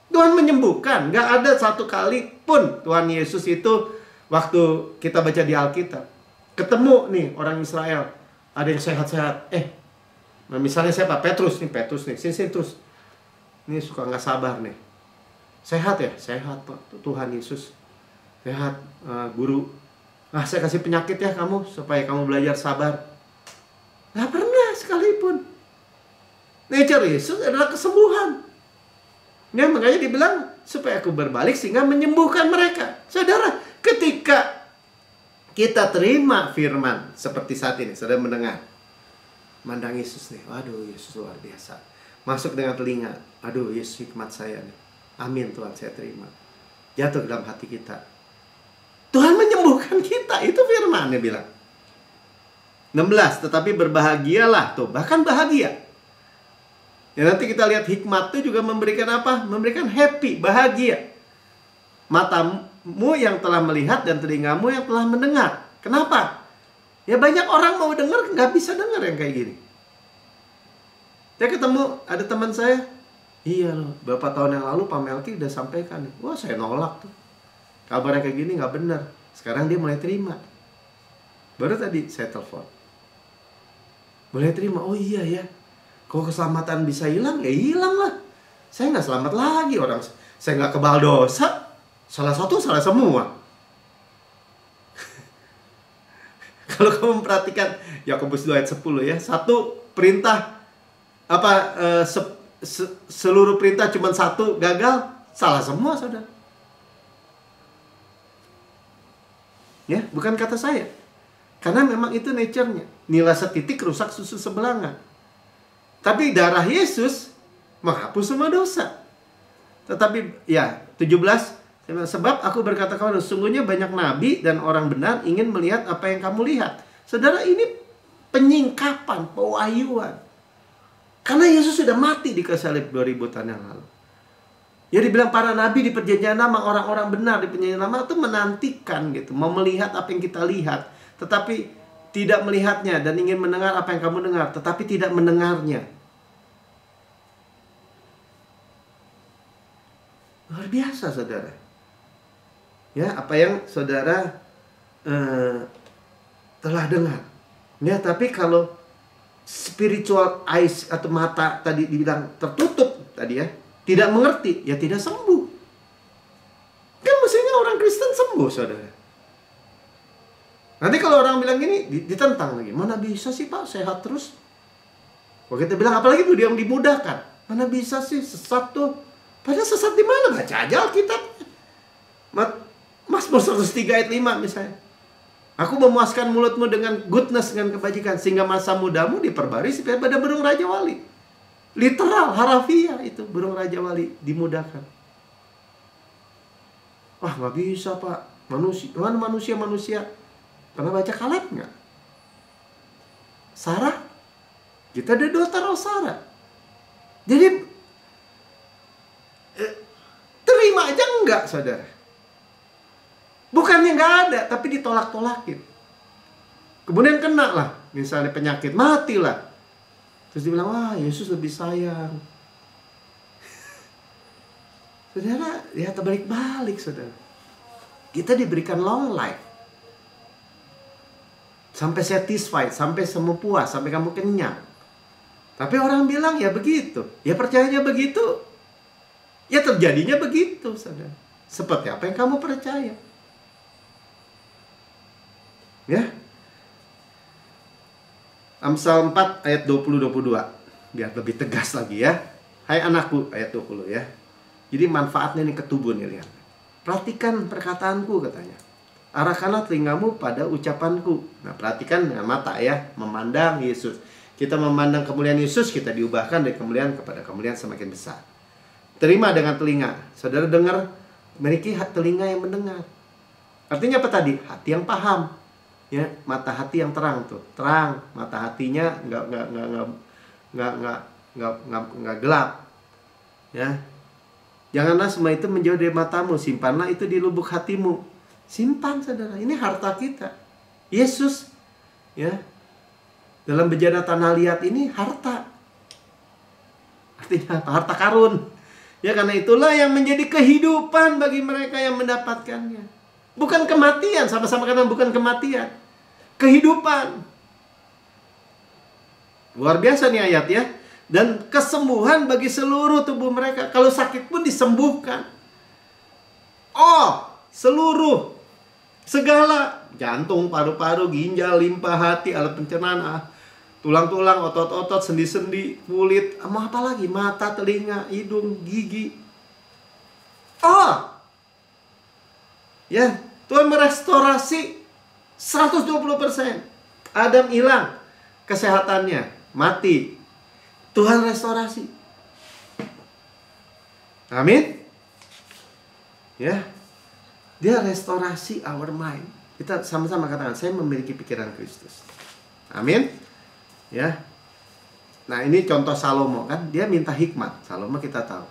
Tuhan menyembuhkan. Nggak ada satu kali pun Tuhan Yesus itu waktu kita baca di Alkitab. Ketemu nih orang Israel. Ada yang sehat-sehat. Nah misalnya siapa? Petrus nih. Sini terus. Ini suka nggak sabar nih. Sehat ya? Sehat Pak. Tuhan Yesus. Sehat guru. Nah saya kasih penyakit ya kamu. Supaya kamu belajar sabar. Nggak pernah sekalipun. Nature Yesus adalah kesembuhan. Nah, makanya dibilang supaya aku berbalik sehingga menyembuhkan mereka. Saudara, ketika kita terima firman seperti saat ini, saudara mendengar. Mandang Yesus nih, waduh Yesus luar biasa. Masuk dengan telinga, aduh Yesus hikmat saya nih. Amin Tuhan, saya terima. Jatuh dalam hati kita. Tuhan menyembuhkan kita, itu firman-Nya bilang. 16, tetapi berbahagialah tuh, bahkan bahagia. Ya nanti kita lihat hikmat itu juga memberikan apa? Memberikan happy, bahagia. Matamu yang telah melihat dan telingamu yang telah mendengar. Kenapa? Ya banyak orang mau dengar, nggak bisa dengar yang kayak gini. Saya ketemu, ada teman saya. Iya loh, beberapa tahun yang lalu Pak Melki udah sampaikan. Wah saya nolak tuh. Kabarnya kayak gini nggak benar. Sekarang dia mulai terima. Baru tadi saya telepon. Boleh terima, oh iya ya. Kalau keselamatan bisa hilang, ya hilang lah. Saya nggak selamat lagi orang. Saya nggak kebal dosa. Salah satu, salah semua. Kalau kamu memperhatikan Yakobus 2 ayat 10 ya, satu perintah seluruh perintah cuma satu gagal, salah semua saudara. Ya, bukan kata saya. Karena memang itu nature-nya. Nila setitik rusak susu sebelanga. Tapi darah Yesus menghapus semua dosa. Tetapi ya 17, sebab aku berkata kepadamu, sungguhnya banyak nabi dan orang benar ingin melihat apa yang kamu lihat. Saudara, ini penyingkapan, pewahyuan. Karena Yesus sudah mati di kayu salib 2000 tahun yang lalu. Ya dibilang para nabi di perjanjian lama, orang-orang benar di perjanjian lama itu menantikan gitu, mau melihat apa yang kita lihat, tetapi tidak melihatnya, dan ingin mendengar apa yang kamu dengar, tetapi tidak mendengarnya. Luar biasa saudara. Ya, apa yang saudara telah dengar. Ya, tapi kalau spiritual eyes atau mata tadi dibilang tertutup tadi ya, tidak mengerti, ya tidak sembuh. Kan mestinya orang Kristen sembuh saudara. Nanti kalau orang bilang gini, ditentang lagi. Mana bisa sih Pak, sehat terus? Kalau kita bilang, apalagi tuh dia yang dimudahkan. Mana bisa sih, sesat tuh. Padahal sesat di mana? Baca aja Alkitab. Mazmur 103 ayat 5 misalnya. Aku memuaskan mulutmu dengan goodness, dengan kebajikan, sehingga masa mudamu diperbarui seperti pada burung Raja Wali. Literal, harafiah itu, burung Raja Wali dimudahkan. Wah, nggak bisa Pak. Mana manusia? Pernah baca Kaleb nggak? Sarah? Kita ada daughter of Sarah. Jadi terima aja enggak saudara. Bukannya nggak ada, tapi ditolak-tolakin. Kemudian kena lah, misalnya penyakit, matilah. Terus dibilang, wah Yesus lebih sayang. Saudara, ya terbalik-balik saudara. Kita diberikan long life. Sampai satisfied, sampai semua puas, sampai kamu kenyang. Tapi orang bilang ya begitu. Ya percayanya begitu. Ya terjadinya begitu saudara. Seperti apa yang kamu percaya. Ya. Amsal 4 ayat 20-22. Biar lebih tegas lagi ya. Hai anakku, ayat 20 ya. Jadi manfaatnya nih ketubuh nih, lihat. Perhatikan perkataanku katanya. Arahkanlah telingamu pada ucapanku. Nah, perhatikan dengan mata ya, memandang Yesus. Kita memandang kemuliaan Yesus, kita diubahkan dari kemuliaan kepada kemuliaan semakin besar. Terima dengan telinga. Saudara dengar, memiliki telinga yang mendengar. Artinya apa tadi? Hati yang paham. Ya, mata hati yang terang tuh. Terang, mata hatinya nggak gelap. Ya. Janganlah semua itu menjauh dari matamu, simpanlah itu di lubuk hatimu. Simpan saudara, ini harta kita. Yesus ya. Dalam bejana tanah liat ini harta. Artinya apa? Harta karun. Ya, karena itulah yang menjadi kehidupan bagi mereka yang mendapatkannya. Bukan kematian, sama-sama kata bukan kematian. Kehidupan. Luar biasa nih ayat ya. Dan kesembuhan bagi seluruh tubuh mereka. Kalau sakit pun disembuhkan. Oh, seluruh. Segala. Jantung, paru-paru, ginjal, limpa, hati, alat pencernaan, tulang-tulang, otot-otot, sendi-sendi, kulit. Mau apa lagi? Mata, telinga, hidung, gigi. Oh. Ya, Tuhan merestorasi 120%. Adam hilang kesehatannya, mati. Tuhan restorasi. Amin. Ya. Dia restorasi our mind. Kita sama-sama katakan, saya memiliki pikiran Kristus. Amin. Ya. Nah, ini contoh Salomo kan, dia minta hikmat. Salomo kita tahu.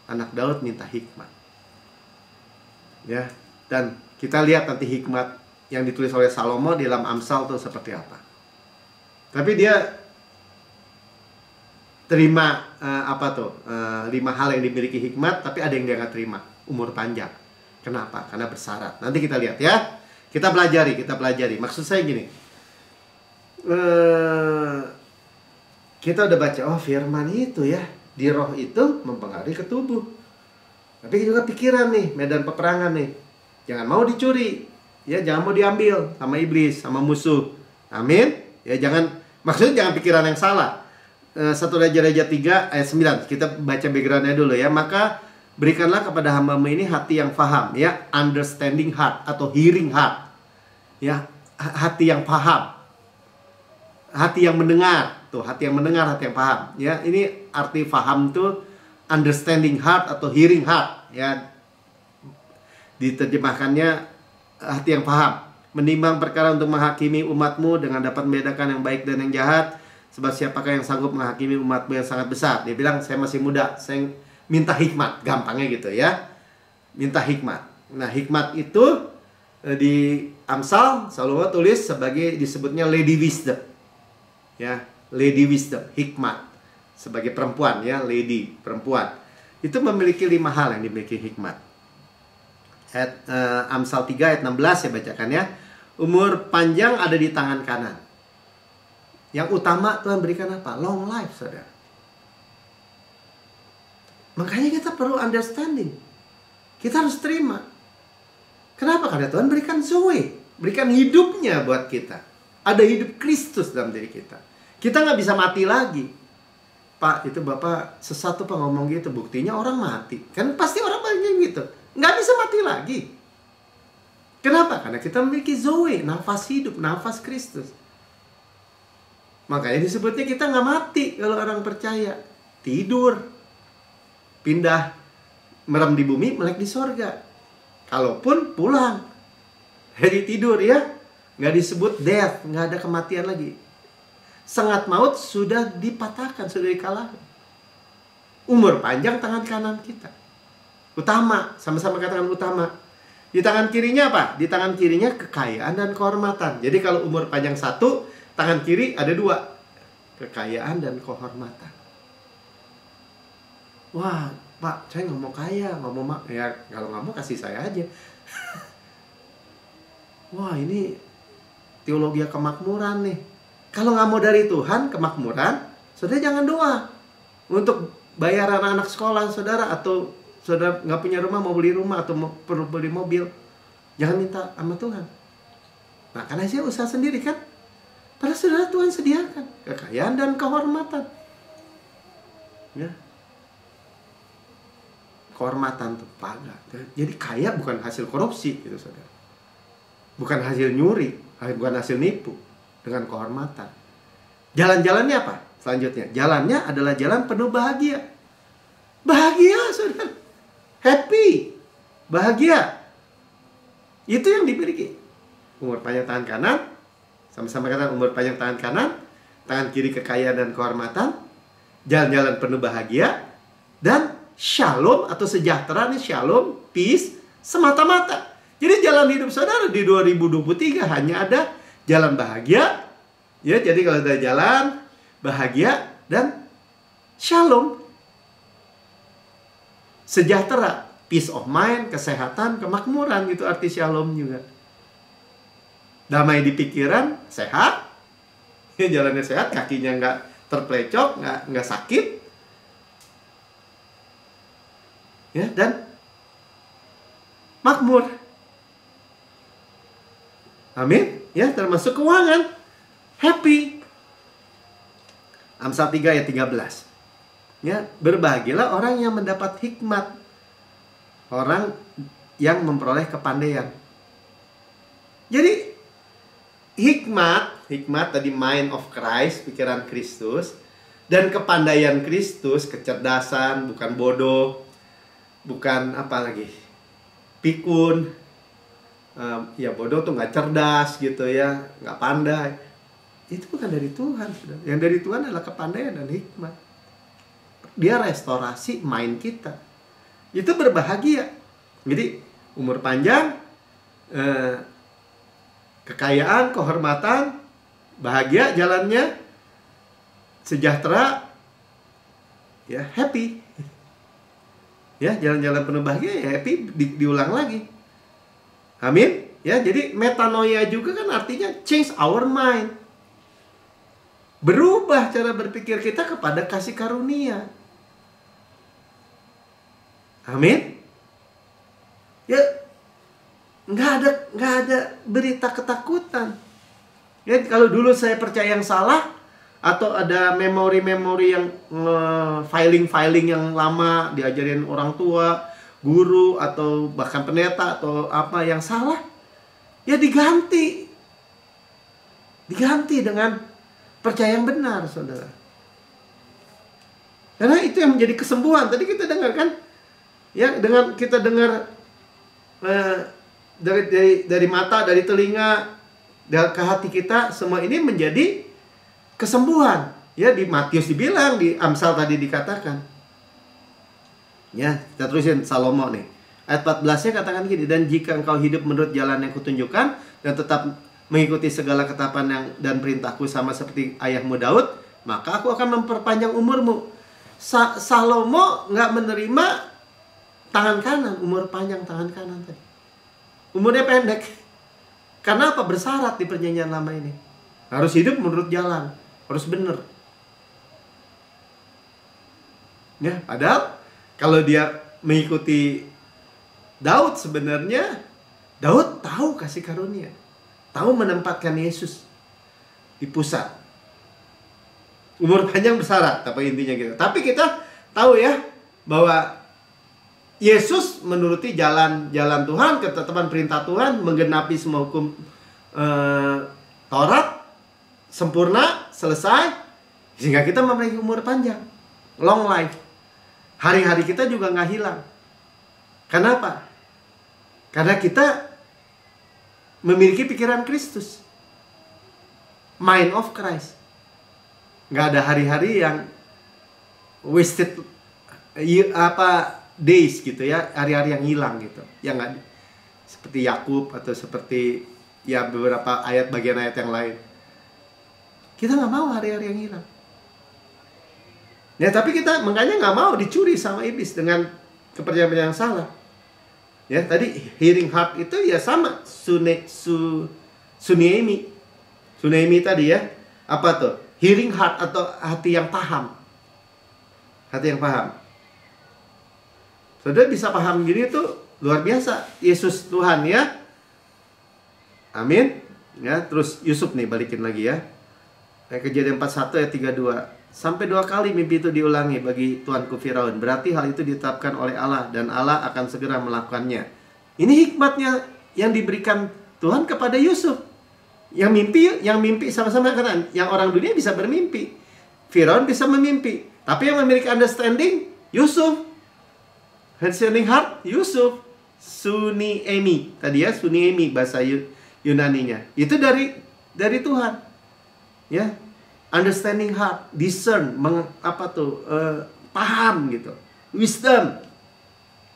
Anak Daud minta hikmat. Ya. Dan kita lihat nanti hikmat yang ditulis oleh Salomo di dalam Amsal itu seperti apa. Tapi dia terima 5 hal yang dimiliki hikmat, tapi ada yang dia nggak terima, umur panjang. Kenapa? Karena bersyarat. Nanti kita lihat ya. Kita pelajari. Maksud saya gini. Kita udah baca, oh firman itu ya, di roh itu mempengaruhi ke tubuh. Tapi juga pikiran nih, medan peperangan nih. Jangan mau dicuri. Ya, jangan mau diambil sama iblis, sama musuh. Amin. Ya, maksudnya jangan pikiran yang salah. 1 Raja-Raja 3 ayat 9. Kita baca backgroundnya dulu ya. Maka berikanlah kepada hamba-Mu ini hati yang paham, ya, understanding heart atau hearing heart. Ya, hati yang paham. Hati yang mendengar. Tuh, hati yang mendengar, hati yang paham. Ya, ini arti paham tuh understanding heart atau hearing heart, ya. Diterjemahkannya hati yang paham, menimbang perkara untuk menghakimi umat-Mu dengan dapat membedakan yang baik dan yang jahat. Sebab siapakah yang sanggup menghakimi umat-Mu yang sangat besar? Dia bilang, saya masih muda, saya minta hikmat. Gampangnya gitu ya, minta hikmat. Nah, hikmat itu di Amsal Salomo tulis sebagai, disebutnya Lady Wisdom. Ya, Lady Wisdom, hikmat. Sebagai perempuan ya, lady, perempuan. Itu memiliki 5 hal yang dimiliki hikmat. Amsal 3 ayat 16 saya bacakan ya. Umur panjang ada di tangan kanan. Yang utama Tuhan berikan apa? Long life, saudara. Makanya kita perlu understanding. Kita harus terima. Kenapa? Karena Tuhan berikan Zoe, berikan hidupnya buat kita. Ada hidup Kristus dalam diri kita. Kita nggak bisa mati lagi. Pak, itu Bapak sesat tuh Pak ngomong gitu. Buktinya orang mati. Kan pasti orang banyak gitu. Nggak bisa mati lagi. Kenapa? Karena kita memiliki Zoe, nafas hidup, nafas Kristus. Makanya disebutnya kita nggak mati kalau orang percaya. Tidur. Pindah. Merem di bumi, melek di sorga. Kalaupun pulang. Jadi tidur ya. Nggak disebut death, nggak ada kematian lagi. Sengat maut sudah dipatahkan, sudah dikalahkan. Umur panjang tangan kanan kita. Utama, sama-sama katakan utama. Di tangan kirinya apa? Di tangan kirinya kekayaan dan kehormatan. Jadi kalau umur panjang 1, tangan kiri ada 2. Kekayaan dan kehormatan. Wah, Pak, saya nggak mau kaya, nggak mau ya, kalau nggak mau kasih saya aja. Wah, ini teologi kemakmuran nih. Kalau nggak mau dari Tuhan, kemakmuran, saudara jangan doa untuk bayar anak-anak sekolah saudara, atau saudara nggak punya rumah, mau beli rumah, atau perlu beli mobil. Jangan minta sama Tuhan. Nah, karena saya usaha sendiri kan. Padahal saudara Tuhan sediakan kekayaan dan kehormatan. Ya. Kehormatan tuh paga. Jadi kaya bukan hasil korupsi gitu saudara. Bukan hasil nyuri, bukan hasil nipu. Dengan kehormatan. Jalan-jalannya apa? Selanjutnya, jalannya adalah jalan penuh bahagia. Bahagia saudara. Happy. Bahagia. Itu yang dimiliki. Umur panjang tangan kanan. Sama-sama katakan umur panjang tangan kanan. Tangan kiri kekayaan dan kehormatan. Jalan-jalan penuh bahagia. Dan shalom atau sejahtera nih, shalom, peace, semata-mata. Jadi jalan hidup saudara di 2023 hanya ada jalan bahagia. Ya, jadi kalau ada jalan bahagia dan shalom. Sejahtera, peace of mind, kesehatan, kemakmuran, gitu arti shalom juga. Damai di pikiran, sehat. Ya, jalannya sehat, kakinya nggak terplecok, nggak sakit. Ya, dan makmur. Amin. Ya, termasuk keuangan. Happy. Amsal 3 ayat 13. Ya, berbahagialah orang yang mendapat hikmat. Orang yang memperoleh kepandaian. Jadi hikmat tadi mind of Christ, pikiran Kristus, dan kepandaian Kristus, kecerdasan, bukan bodoh, bukan apa lagi, pikun. Ya bodoh tuh nggak cerdas gitu ya, nggak pandai. Itu bukan dari Tuhan, saudara. Yang dari Tuhan adalah kepandaian dan hikmat. Dia restorasi mind kita. Itu berbahagia. Jadi umur panjang, kekayaan, kehormatan, bahagia jalannya, sejahtera, ya happy. Ya, jalan-jalan penuh bahagia ya happy, diulang lagi. Amin. Ya, jadi metanoia juga kan artinya change our mind. Berubah cara berpikir kita kepada kasih karunia. Amin. Ya. nggak ada berita ketakutan. Ya, kalau dulu saya percaya yang salah, atau ada memori-memori yang filing-filing yang lama diajarin orang tua, guru, atau bahkan pendeta atau apa yang salah, ya diganti dengan percaya yang benar, saudara. Karena itu yang menjadi kesembuhan. Tadi kita dengar kan, ya, dengan kita dengar dari mata, dari telinga, ke hati kita, semua ini menjadi kesembuhan. Ya, di Matius dibilang, di Amsal tadi dikatakan. Ya, kita terusin Salomo nih. Ayat 14-nya katakan gini, dan jika engkau hidup menurut jalan yang kutunjukkan dan tetap mengikuti segala ketetapan dan perintahku sama seperti ayahmu Daud, maka aku akan memperpanjang umurmu. Salomo nggak menerima tangan kanan, umur panjang tangan kanan tadi. Umurnya pendek. Karena apa? Bersyarat di perjanjian lama ini. Harus hidup menurut jalan, harus benar. Ya, padahal kalau dia mengikuti Daud, sebenarnya Daud tahu kasih karunia, tahu menempatkan Yesus di pusat. Umur panjang bersyarat, tapi intinya gitu. Tapi kita tahu ya bahwa Yesus menuruti jalan Tuhan, ketetapan perintah Tuhan, menggenapi semua hukum Taurat, sempurna, selesai, sehingga kita memiliki umur panjang, long life. Hari-hari kita juga nggak hilang. Kenapa? Karena kita memiliki pikiran Kristus, mind of Christ. Nggak ada hari-hari yang wasted days gitu ya, hari-hari yang hilang gitu, yang nggak seperti Yakub atau seperti ya beberapa bagian ayat yang lain. Kita nggak mau hari-hari yang hilang. Ya, tapi kita makanya nggak mau dicuri sama iblis dengan kepercayaan yang salah. Ya, tadi hearing heart itu ya sama Suniemi tadi ya, apa tuh? Hearing heart atau hati yang paham. Hati yang paham. Saudara bisa paham gini tuh luar biasa. Yesus Tuhan ya. Amin. Ya, terus Yusuf nih, balikin lagi ya. Kejadian 41 ayat 32. Sampai 2 kali mimpi itu diulangi bagi tuanku Firaun. Berarti hal itu ditetapkan oleh Allah dan Allah akan segera melakukannya. Ini hikmatnya yang diberikan Tuhan kepada Yusuf. Yang mimpi sama-sama kan. Yang orang dunia bisa bermimpi. Firaun bisa memimpi. Tapi yang memiliki understanding Yusuf. Understanding heart Yusuf. Suniemi. Tadi ya, Suniemi bahasa Yunaninya. Itu dari Tuhan. Ya. Understanding heart, discern, paham gitu. Wisdom.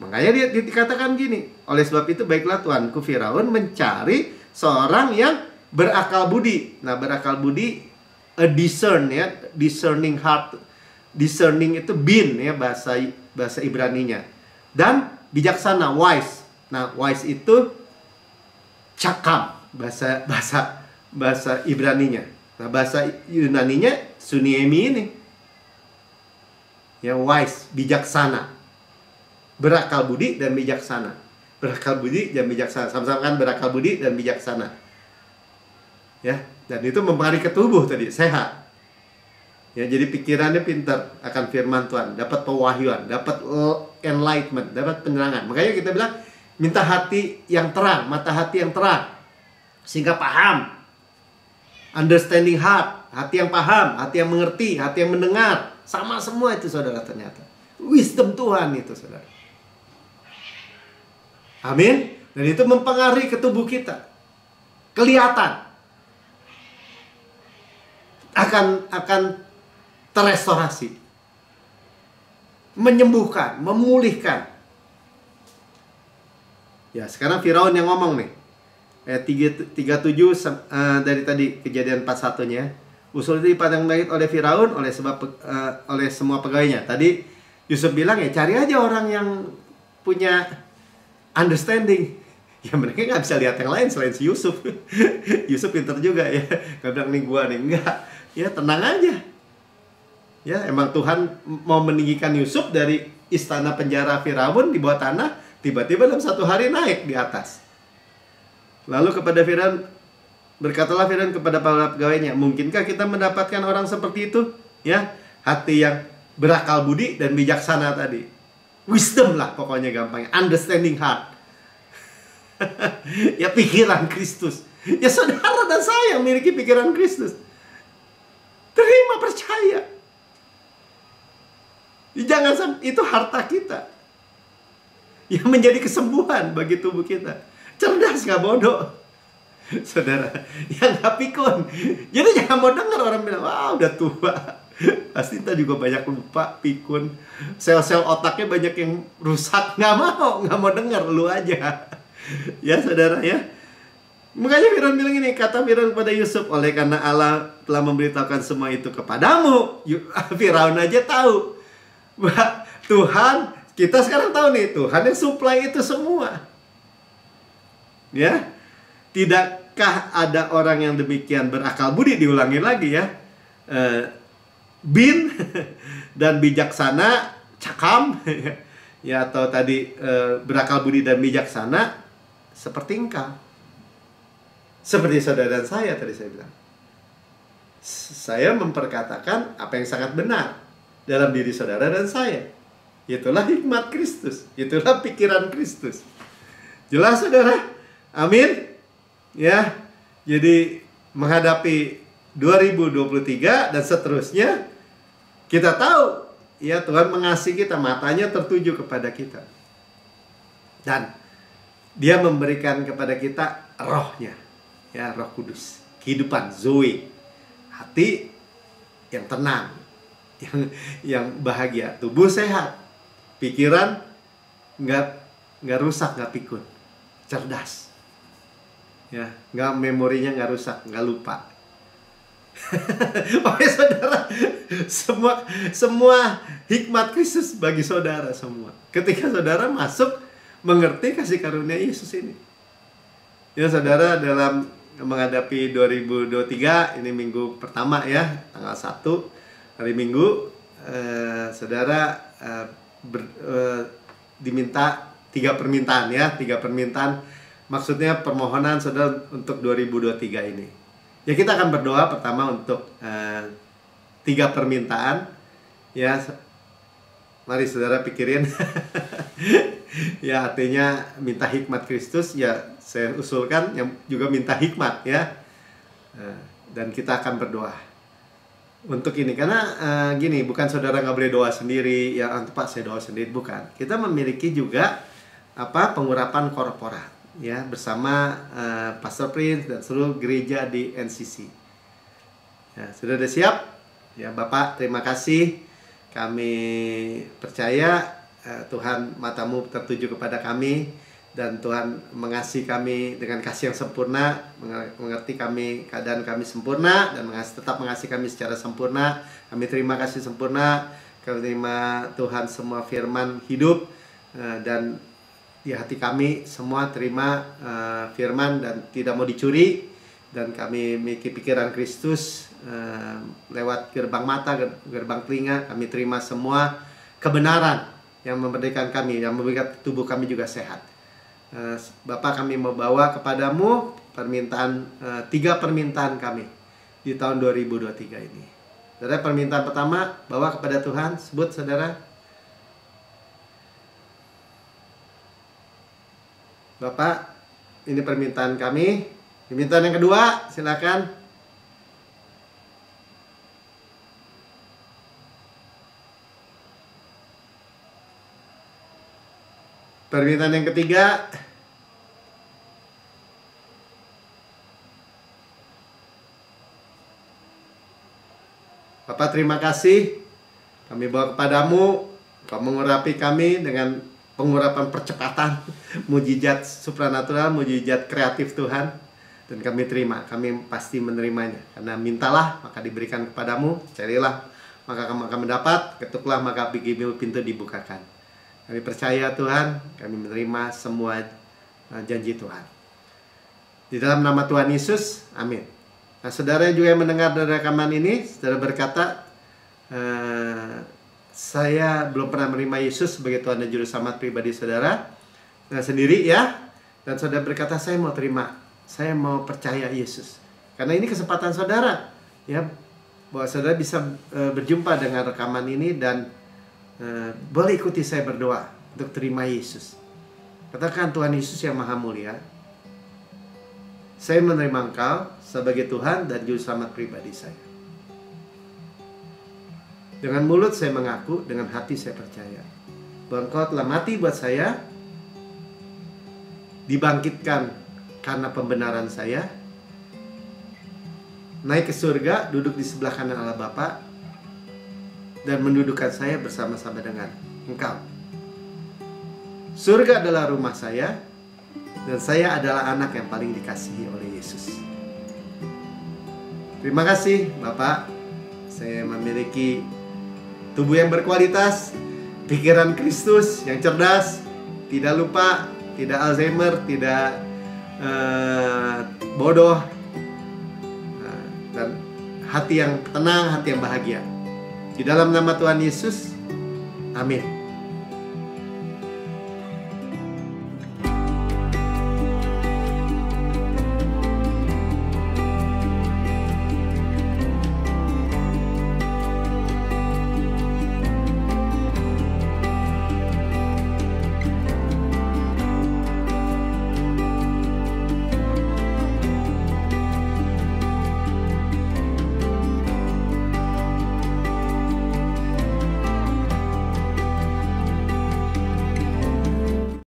Makanya dia dikatakan gini, oleh sebab itu baiklah tuanku Firaun mencari seorang yang berakal budi. Nah, berakal budi discern ya, discerning heart. Discerning itu bin ya, bahasa Ibraninya. Dan bijaksana, wise. Nah, wise itu cakap, bahasa Ibraninya. Nah, bahasa Yunaninya Suniemi ini. Ya, wise, bijaksana. Berakal budi dan bijaksana. Berakal budi dan bijaksana. Sama-sama kan berakal budi dan bijaksana. Ya, dan itu mempengaruhi ke tubuh tadi, sehat. Ya, jadi pikirannya pintar akan firman Tuhan, dapat pewahyuan, dapat enlightenment, dapat penerangan. Makanya kita bilang minta hati yang terang, mata hati yang terang, sehingga paham. Understanding heart, hati yang paham, hati yang mengerti, hati yang mendengar, sama semua itu saudara ternyata. Wisdom Tuhan itu saudara. Amin. Dan itu mempengaruhi ke tubuh kita. Kelihatan akan terestorasi, menyembuhkan, memulihkan. Ya, sekarang Firaun yang ngomong nih. Ayat 37 dari tadi kejadian 41-nya. Usul itu dipandang baik oleh Firaun oleh semua pegawainya. Tadi Yusuf bilang ya, cari aja orang yang punya understanding. Ya, mereka nggak bisa lihat yang lain selain si Yusuf. Yusuf pintar juga ya. Gak bilang nih gua nih, enggak. Ya, tenang aja. Ya, emang Tuhan mau meninggikan Yusuf dari istana penjara Firaun di bawah tanah, tiba-tiba dalam satu hari naik di atas. Lalu kepada Firaun, berkatalah Firaun kepada para pegawainya, mungkinkah kita mendapatkan orang seperti itu? Ya, hati yang berakal budi dan bijaksana tadi. Wisdom lah pokoknya gampangnya. Understanding heart. Ya, pikiran Kristus. Ya, saudara dan saya memiliki pikiran Kristus. Terima, percaya. Jangan sampai itu harta kita yang menjadi kesembuhan bagi tubuh kita. Cerdas gak bodoh, saudara, yang gak pikun. Jadi jangan mau dengar orang bilang, wah udah tua, pasti kita juga banyak lupa, pikun, sel-sel otaknya banyak yang rusak. Gak mau dengar, lu aja. Ya saudara ya. Makanya Firaun bilang ini, kata Firaun kepada Yusuf, oleh karena Allah telah memberitahukan semua itu kepadamu. Firaun aja tahu bahwa Tuhan, kita sekarang tahu nih, Tuhan yang supply itu semua. Ya, tidakkah ada orang yang demikian berakal budi, diulangi lagi ya, bin dan bijaksana, cakam, ya, atau tadi berakal budi dan bijaksana seperti engkau, seperti saudara dan saya tadi saya bilang. Saya memperkatakan apa yang sangat benar dalam diri saudara dan saya. Itulah hikmat Kristus, itulah pikiran Kristus. Jelas saudara? Amin. Ya. Jadi menghadapi 2023 dan seterusnya, kita tahu ya Tuhan mengasihi kita, matanya tertuju kepada kita. Dan Dia memberikan kepada kita rohnya, ya, Roh Kudus, kehidupan Zoe, hati yang tenang, yang bahagia, tubuh sehat, pikiran nggak rusak, nggak pikun, cerdas, ya, nggak, memorinya nggak rusak, nggak lupa. Oke saudara, semua hikmat Kristus bagi saudara semua. Ketika saudara masuk mengerti kasih karunia Yesus ini. Ya saudara, dalam menghadapi 2023 ini minggu pertama ya, tanggal 1 hari Minggu, saudara diminta 3 permintaan ya, 3 permintaan. Maksudnya permohonan saudara untuk 2023 ini. Ya, kita akan berdoa pertama untuk 3 permintaan ya. Mari saudara pikirin. Ya, artinya minta hikmat Kristus, ya saya usulkan yang juga minta hikmat ya. Dan kita akan berdoa untuk ini, karena gini, bukan saudara nggak boleh doa sendiri ya, Pak saya doa sendiri, bukan. Kita memiliki juga pengurapan korporat ya, bersama Pastor Prince dan seluruh gereja di NCC. Ya, sudah ada siap? Ya Bapak, terima kasih. Kami percaya Tuhan matamu tertuju kepada kami, dan Tuhan mengasihi kami dengan kasih yang sempurna, mengerti kami, keadaan kami sempurna, dan tetap mengasihi kami secara sempurna. Kami terima kasih sempurna, kami terima Tuhan semua firman hidup, dan di hati kami semua terima firman dan tidak mau dicuri, dan kami memiliki pikiran Kristus lewat gerbang mata, gerbang telinga. Kami terima semua kebenaran yang memerdekakan kami, yang membuat tubuh kami juga sehat. Bapak, kami membawa kepadamu permintaan, 3 permintaan kami di tahun 2023 ini. Saudara, permintaan pertama bawa kepada Tuhan, sebut saudara. Bapak, ini permintaan kami. Permintaan yang kedua, silakan. Permintaan yang ketiga, Bapak terima kasih, kami bawa kepadamu, Kau mengurapi kami dengan pengurapan percepatan, mujizat supranatural, mujizat kreatif Tuhan, dan kami terima, kami pasti menerimanya, karena mintalah maka diberikan kepadamu, carilah maka kamu akan mendapat, ketuklah maka pintu dibukakan. Kami percaya Tuhan, kami menerima semua janji Tuhan. Di dalam nama Tuhan Yesus, amin. Nah, saudara juga yang mendengar dari rekaman ini, saudara berkata, saya belum pernah menerima Yesus sebagai Tuhan dan Juru Selamat pribadi saudara, sendiri ya. Dan saudara berkata, saya mau terima Saya mau percaya Yesus. Karena ini kesempatan saudara, ya, bahwa saudara bisa berjumpa dengan rekaman ini dan boleh ikuti saya berdoa untuk terima Yesus. Katakan, Tuhan Yesus yang Maha Mulia, saya menerima Engkau sebagai Tuhan dan Juru Selamat pribadi saya. Dengan mulut saya mengaku, dengan hati saya percaya bahwa Engkau telah mati buat saya, dibangkitkan karena pembenaran saya, naik ke surga, duduk di sebelah kanan Allah Bapa, dan mendudukkan saya bersama-sama dengan Engkau. Surga adalah rumah saya, dan saya adalah anak yang paling dikasihi oleh Yesus. Terima kasih Bapak, saya memiliki tubuh yang berkualitas, pikiran Kristus yang cerdas, tidak lupa, tidak Alzheimer, tidak bodoh, dan hati yang tenang, hati yang bahagia. Di dalam nama Tuhan Yesus, amin.